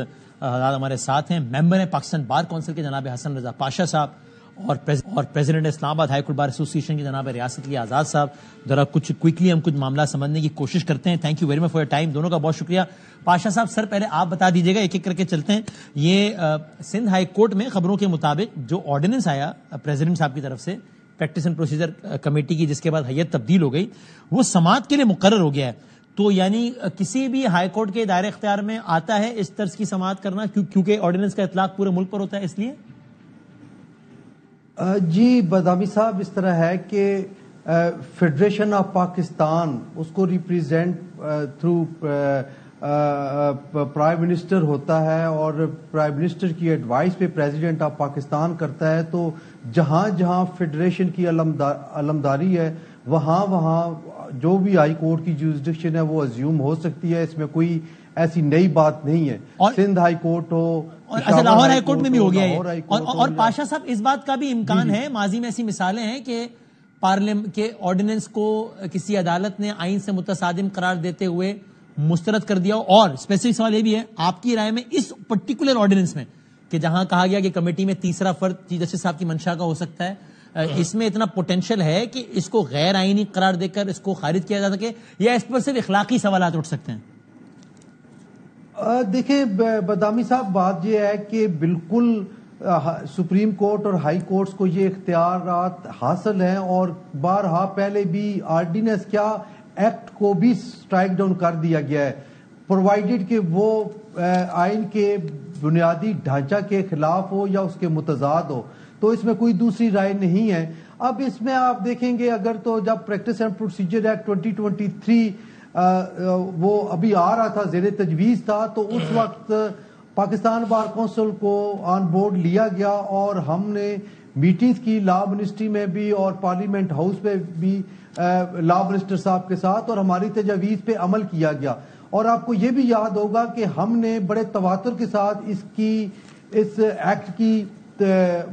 حضرات ہمارے ساتھ ہیں. ممبر ہیں پاکستان بار کونسل کے جناب حسن رضا پاشا صاحب اور پریزیڈنٹ اسلام آباد ہائی کورٹ بار ایسوسی ایشن کے جناب ریاست علی آزاد صاحب. ذرا کچھ کوئکلی ہم کچھ معاملہ سمجھنے کی کوشش کرتے ہیں. Thank you very much for your time. دونوں کا بہت شکریہ. پاشا صاحب سر پہلے آپ بتا دیجیے گا، ایک ایک کر کے چلتے ہیں. یہ سندھ ہائی کورٹ میں خبروں کے مطابق جو آرڈیننس آیا پریزیڈنٹ صاحب کی طرف سے پریکٹس اینڈ پروسیجر کمیٹی کی، جس کے بعد ہیئت تبدیل ہو گئی، وہ سماعت کے لیے مقرر ہو گیا ہے. تو یعنی کسی بھی ہائی کورٹ کے دائرے اختیار میں آتا ہے اس طرز کی سماعت کرنا کیونکہ آرڈیننس کا اطلاق پورے ملک پر ہوتا ہے، اس لیے؟ جی بدامی صاحب، اس طرح ہے کہ فیڈریشن آف پاکستان اس کو ریپریزینٹ تھرو پرائم منسٹر ہوتا ہے اور پرائم منسٹر کی ایڈوائس پہ پریزیڈنٹ آف پاکستان کرتا ہے. تو جہاں جہاں فیڈریشن کی علمداری ہے وہاں جو بھی ہائی کورٹ کی جورسڈکشن ہے وہ ازیوم ہو سکتی ہے. اس میں کوئی ایسی نئی بات نہیں ہے. سندھ ہائی کورٹ ہو، لاہور ہائی کورٹ میں بھی ہو گیا ہے. اور پاشا صاحب اس بات کا بھی امکان ہے، ماضی میں ایسی مثالیں ہیں کہ پارلیمنٹ کے آرڈیننس کو کسی عدالت نے آئین سے متصادم قرار دیتے ہوئے مسترد کر دیا. اور اسپیسیفک سوال یہ بھی ہے آپ کی رائے میں اس پرٹیکولر آرڈیننس میں کہ جہاں کہا گیا کہ کمیٹی میں تیسرا فرد چیف جسٹس صاحب کی منشا کا ہو سکتا ہے، اس میں اتنا پوٹینشل ہے کہ اس کو غیر آئینی قرار دے کر اس کو خارج کیا جا سکے، یا اس پر صرف اخلاقی سوالات اٹھ سکتے ہیں؟ دیکھیں بدامی صاحب، بات یہ ہے کہ بالکل سپریم کورٹ اور ہائی کورٹس کو یہ اختیارات حاصل ہیں، اور بارہا پہلے بھی آرڈیننس کیا ایکٹ کو بھی سٹرائک ڈاؤن کر دیا گیا ہے، پرووائڈڈ کہ وہ آئین کے بنیادی ڈھانچہ کے خلاف ہو یا اس کے متضاد ہو. تو اس میں کوئی دوسری رائے نہیں ہے. اب اس میں آپ دیکھیں گے اگر تو جب پریکٹس اینڈ پروسیجر ایکٹ 2023 وہ ابھی آ رہا تھا، زیر تجویز تھا، تو اس وقت پاکستان بار کونسل کو آن بورڈ لیا گیا اور ہم نے میٹنگز کی لا منسٹری میں بھی اور پارلیمنٹ ہاؤس میں بھی لا منسٹر صاحب کے ساتھ، اور ہماری تجاویز پہ عمل کیا گیا. اور آپ کو یہ بھی یاد ہوگا کہ ہم نے بڑے تواتر کے ساتھ اس ایکٹ کی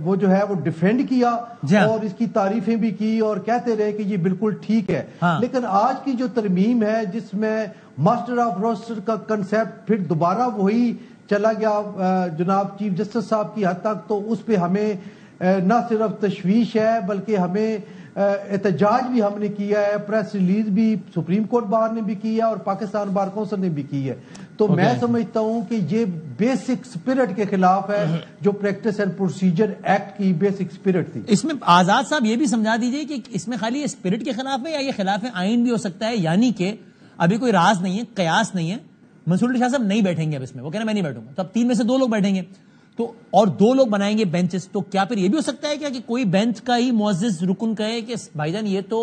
وہ جو ہے وہ ڈیفینڈ کیا اور اس کی تعریفیں بھی کی اور کہتے رہے کہ یہ بالکل ٹھیک ہے. لیکن آج کی جو ترمیم ہے جس میں ماسٹر آف روسٹر کا کنسیپٹ پھر دوبارہ وہی چلا گیا جناب چیف جسٹس صاحب کی حد تک، تو اس پہ ہمیں نہ صرف تشویش ہے بلکہ ہمیں احتجاج بھی ہم نے کیا ہے، پریس ریلیز بھی سپریم کورٹ بار نے بھی کی ہے اور پاکستان بار کونسل نے بھی کی ہے. تو میں سمجھتا ہوں کہ یہ بیسک سپرٹ کے خلاف ہے جو پریکٹس اینڈ پروسیجر ایکٹ کی بیسک سپرٹ تھی. اس میں آزاد صاحب یہ بھی سمجھا دیجئے کہ اس میں خالی اسپرٹ کے خلاف ہے یا یہ خلاف آئین بھی ہو سکتا ہے؟ یعنی کہ ابھی کوئی راز نہیں ہے، قیاس نہیں ہے، منصور علی شاہ صاحب نہیں بیٹھیں گے اب اس میں، وہ کہنا میں نہیں بیٹھوں گا، تو اب 3 میں سے 2 لوگ بیٹھیں گے تو اور 2 لوگ بنائیں گے بینچز. تو کیا پھر یہ بھی ہو سکتا ہے کیا کہ کوئی بینچ کا ہی معزز رکن کہے کہ بھائی جان یہ تو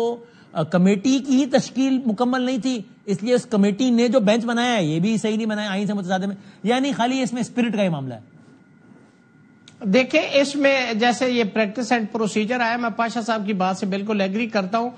کمیٹی کی ہی تشکیل مکمل نہیں تھی، اس لیے اس کمیٹی نے جو بینچ بنایا ہے یہ بھی صحیح نہیں بنایا آئین سے متصادم ہے؟ یعنی خالی اس میں اسپرٹ کا ہی معاملہ ہے؟ دیکھیں اس میں جیسے یہ پریکٹس اینڈ پروسیجر آیا، میں پاشا صاحب کی بات سے بالکل ایگری کرتا ہوں.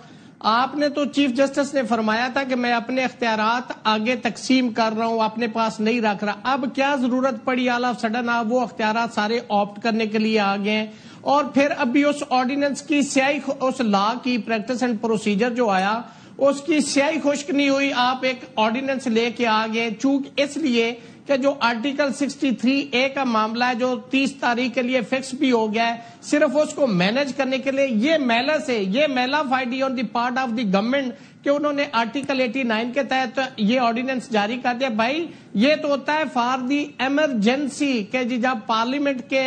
آپ نے تو چیف جسٹس نے فرمایا تھا کہ میں اپنے اختیارات آگے تقسیم کر رہا ہوں، اپنے پاس نہیں رکھ رہا. اب کیا ضرورت پڑی آل آف سڈن آپ وہ اختیارات سارے آپٹ کرنے کے لیے آ گئے ہیں؟ اور پھر ابھی اس آرڈیننس کی سیاہی، اس لا کی پریکٹس اینڈ پروسیجر جو آیا اس کی سیاہی خشک نہیں ہوئی، آپ ایک آرڈیننس لے کے آ گئے. چونکہ اس لیے کہ جو آرٹیکل 63A کا معاملہ ہے جو 30 تاریخ کے لیے فکس بھی ہو گیا ہے، صرف اس کو مینج کرنے کے لیے یہ میلس ہے، یہ mala fide on the part of the government کہ انہوں نے آرٹیکل 89 کے تحت یہ آرڈیننس جاری کر دیا. بھائی یہ تو ہوتا ہے فار دی ایمرجنسی کہ جب پارلیمنٹ کے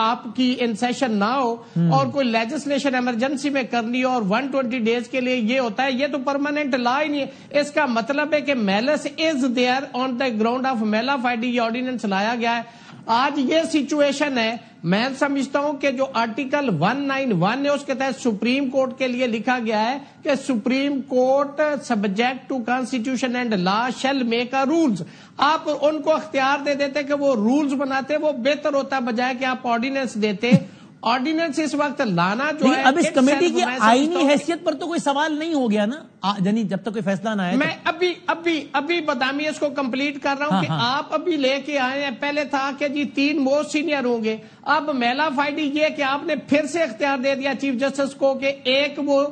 آپ کی ان سیشن نہ ہو اور کوئی لیجسلیشن ایمرجنسی میں کرنی ہو اور 120 ڈیز کے لیے یہ ہوتا ہے. یہ تو پرماننٹ لا ہی نہیں ہے. اس کا مطلب ہے کہ malice is there on the ground of mala fide یہ آرڈیننس لایا گیا ہے. آج یہ سچویشن ہے. میں سمجھتا ہوں کہ جو آرٹیکل 191 ہے اس کے تحت سپریم کورٹ کے لیے لکھا گیا ہے کہ Supreme Court subject to constitution and law shall make a rules. آپ ان کو اختیار دے دیتے کہ وہ رولز بناتے، وہ بہتر ہوتا بجائے کہ آپ آرڈیننس دیتے. آرڈیننس اس وقت لانا جو ہے اب اس کمیٹی کی آئینی حیثیت پر تو کوئی سوال نہیں ہو گیا نا، یعنی جب تک کوئی فیصلہ نہ آئے. میں ابھی بدامی اس کو کمپلیٹ کر رہا ہوں کہ آپ ابھی لے کے آئے ہیں. پہلے تھا کہ جی 3 موسٹ سینئر ہوں گے، اب میلا فائڈی یہ کہ آپ نے پھر سے اختیار دے دیا چیف جسٹس کو کہ ایک وہ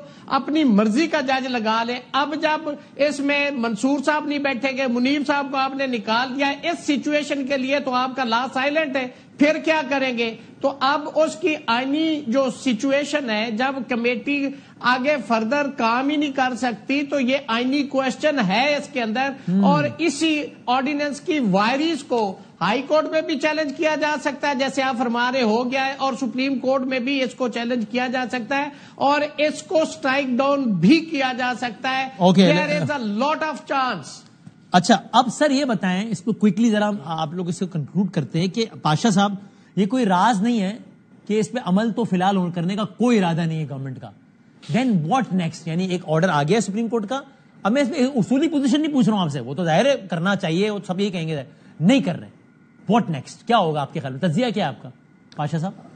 اپنی مرضی کا جج لگا لے. اب جب اس میں منصور صاحب نہیں بیٹھے گے، منیر صاحب کو آپ نے نکال دیا اس سچویشن کے لیے، تو آپ کا لا سائلنٹ ہے. پھر کیا کریں گے؟ تو اب اس کی آئینی جو سچویشن ہے، جب کمیٹی آگے فردر کام ہی نہیں کر سکتی تو یہ آئینی کوشچن ہے اس کے اندر. اور اسی آرڈیننس کی وائریز کو ہائی کورٹ میں بھی چیلنج کیا جا سکتا ہے جیسے آپ فرما رہے ہو گیا ہے، اور سپریم کورٹ میں بھی اس کو چیلنج کیا جا سکتا ہے اور اس کو سٹرائک ڈاؤن بھی کیا جا سکتا ہے. There is a lot of chance. اچھا اب سر یہ بتائیں اس کو کوئکلی ذرا آپ لوگ اس کو کنکلوڈ کرتے ہیں کہ پاشا صاحب یہ کوئی راز نہیں ہے کہ اس پہ عمل تو فی الحال کرنے کا کوئی ارادہ نہیں ہے گورنمنٹ کا. دین واٹ نیکسٹ؟ یعنی ایک آرڈر آ گیا سپریم کورٹ کا، اب میں اس میں اصولی پوزیشن نہیں پوچھ رہا ہوں آپ سے، وہ تو ظاہر ہے کرنا چاہیے، وہ سب یہی کہیں گے نہیں کر رہے. What next? کیا ہوگا آپ کے خیال میں؟ تجزیہ کیا ہے آپ کا پاشا صاحب؟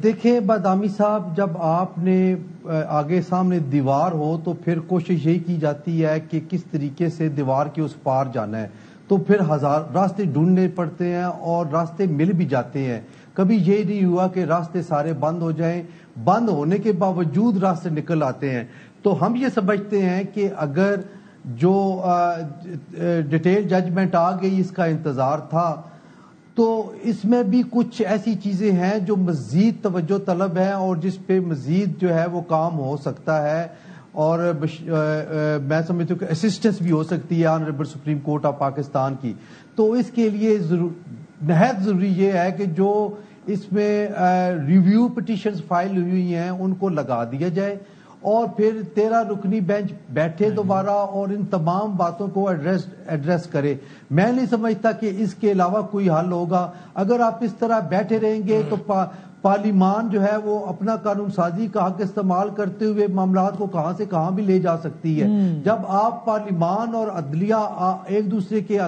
دیکھیں بادامی صاحب، جب آپ نے آگے سامنے دیوار ہو تو پھر کوشش یہی کی جاتی ہے کہ کس طریقے سے دیوار کے اس پار جانا ہے، تو پھر ہزار راستے ڈھونڈنے پڑتے ہیں اور راستے مل بھی جاتے ہیں. کبھی یہ نہیں ہوا کہ راستے سارے بند ہو جائیں، بند ہونے کے باوجود راستے نکل آتے ہیں. تو ہم یہ سمجھتے ہیں کہ اگر جو ڈیٹیل ججمنٹ آ گئی اس کا انتظار تھا، تو اس میں بھی کچھ ایسی چیزیں ہیں جو مزید توجہ طلب ہے اور جس پہ مزید جو ہے وہ کام ہو سکتا ہے. اور میں سمجھتا ہوں کہ اسسٹنس بھی ہو سکتی ہے honourable supreme court of Pakistan کی. تو اس کے لیے نہایت ضروری یہ ہے کہ جو اس میں ریویو پٹیشنز فائل ہوئی ہیں ان کو لگا دیا جائے اور پھر 13 رکنی بینچ بیٹھے دوبارہ اور ان تمام باتوں کو ایڈریس کرے. میں نہیں سمجھتا کہ اس کے علاوہ کوئی حل ہوگا. اگر آپ اس طرح بیٹھے رہیں گے تو پارلیمان جو ہے وہ اپنا قانون سازی کا حق استعمال کرتے ہوئے معاملات کو کہاں سے کہاں بھی لے جا سکتی ہے. جب آپ پارلیمان اور عدلیہ ایک دوسرے کے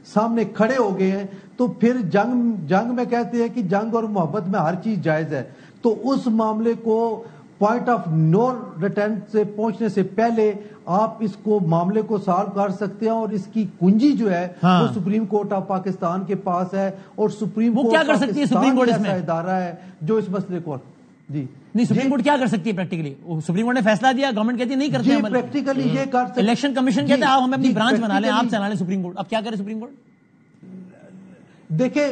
سامنے کھڑے ہو گئے ہیں تو پھر جنگ میں کہتے ہیں کہ جنگ اور محبت میں ہر چیز جائز ہے، تو اس معاملے کو پوائنٹ آف نو ریٹرن سے پہنچنے سے پہلے آپ اس کو معاملے کو سالو کر سکتے ہیں، اور اس کی کنجی جو ہے وہ سپریم کورٹ آف پاکستان کے پاس ہے، اور سپریم کورٹ کیا کر سکتی ہے؟ سپریم کورٹ ایسا ادارہ ہے جو اس مسئلے کو نہیں، سپریم کورٹ کیا کر سکتی ہے پریکٹیکلی؟ سپریم کورٹ نے فیصلہ دیا، گورنمنٹ کہتی ہے نہیں کرتے عمل، پریکٹیکلی یہ کر سکتے، الیکشن کمیشن کہتا ہے آپ ہمیں اپنی برانچ بنا لیں، آپ چلا لیں سپریم کورٹ، اب کیا کرے سپریم کورٹ؟ دیکھیں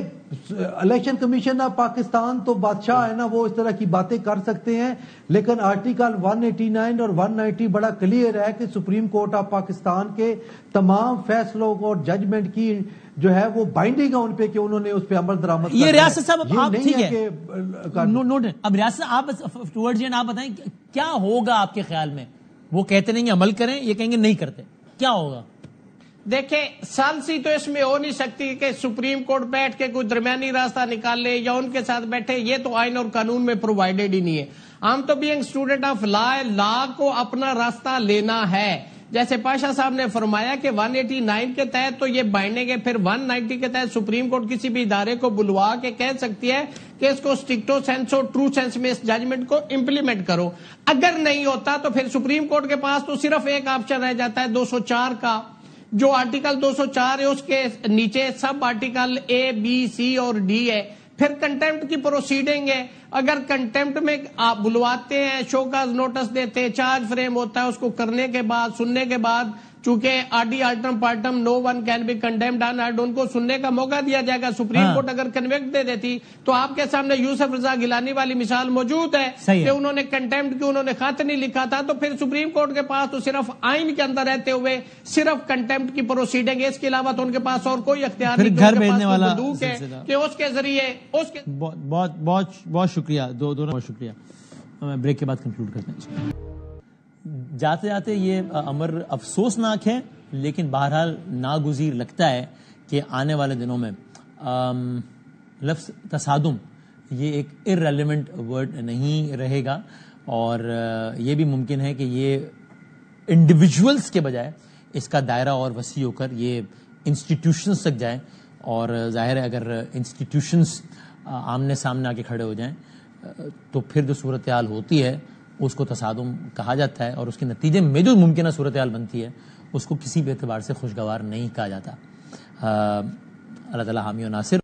الیکشن کمیشن آف پاکستان تو بادشاہ ہے نا، وہ اس طرح کی باتیں کر سکتے ہیں، لیکن آرٹیکل 189 اور 190 بڑا کلیئر ہے کہ سپریم کورٹ آف پاکستان کے تمام فیصلوں اور ججمنٹ کی جو ہے وہ بائنڈنگ ہے ان پہ کہ انہوں نے اس پہ عمل درآمد یہ ریاست صاحب آپ ٹھیک ہے نوٹ، اب ریاست آپ ٹورڈز اینڈ آپ بتائیں کیا ہوگا آپ کے خیال میں؟ وہ کہتے نہیں عمل کریں، یہ کہیں گے نہیں کرتے، کیا ہوگا؟ دیکھیں سالسی تو اس میں ہو نہیں سکتی کہ سپریم کورٹ بیٹھ کے کوئی درمیانی راستہ نکال لے یا ان کے ساتھ بیٹھے، یہ تو آئین اور قانون میں پرووائڈیڈ ہی نہیں ہے۔ ہم تو بینگ اسٹوڈنٹ آف لا کو اپنا راستہ لینا ہے، جیسے پاشا صاحب نے فرمایا کہ 189 کے تحت تو یہ بائنڈنگ ہے، پھر 190 کے تحت سپریم کورٹ کسی بھی ادارے کو بلوا کے کہہ سکتی ہے کہ اس کو اسٹرکٹو سینس اور ٹرو سینس میں اس ججمنٹ کو امپلیمنٹ کرو۔ اگر نہیں ہوتا تو پھر سپریم کورٹ کے پاس تو صرف ایک آپشن رہ جاتا ہے 204 کا، جو آرٹیکل 204 ہے اس کے نیچے سب آرٹیکل اے بی سی اور ڈی ہے، پھر کنٹمپٹ کی پروسیڈنگ ہے۔ اگر کنٹمپٹ میں آپ بلواتے ہیں، شو کاز نوٹس دیتے ہیں، چارج فریم ہوتا ہے، اس کو کرنے کے بعد سننے کے بعد چونکہ audi alteram partem no one can be condemned unheard, ان کو سننے کا موقع دیا جائے گا۔ سپریم کورٹ اگر کنوکٹ دے دیتی تو آپ کے سامنے یوسف رضا گیلانی والی مثال موجود ہے کہ انہوں نے کنٹیمپٹ کی انہوں نے خط نہیں لکھا تھا، تو پھر سپریم کورٹ کے پاس تو صرف آئین کے اندر رہتے ہوئے صرف کنٹیمپٹ کی پروسیڈنگ ہے، اس کے علاوہ تو ان کے پاس اور کوئی اختیار نہیں، گھر بھیجنے والا بندوق ہے کہ اس کے ذریعے اس کے بہت شکریہ دونوں، بہت شکریہ۔ میں بریک کے بعد کنکلوڈ کرتے ہیں۔ جاتے جاتے یہ امر افسوسناک ہے، لیکن بہرحال ناگزیر لگتا ہے کہ آنے والے دنوں میں لفظ تصادم یہ ایک ارریلیونٹ ورڈ نہیں رہے گا، اور یہ بھی ممکن ہے کہ یہ انڈیویجولز کے بجائے اس کا دائرہ اور وسیع ہو کر یہ انسٹیٹیوشنز تک جائے، اور ظاہر ہے اگر انسٹیٹیوشنز آمنے سامنے آ کے کھڑے ہو جائیں تو پھر جو صورتحال ہوتی ہے اس کو تصادم کہا جاتا ہے، اور اس کے نتیجے میں جو ممکنہ صورتحال بنتی ہے اس کو کسی بھی اعتبار سے خوشگوار نہیں کہا جاتا۔ اللہ تعالیٰ حامی و ناصر۔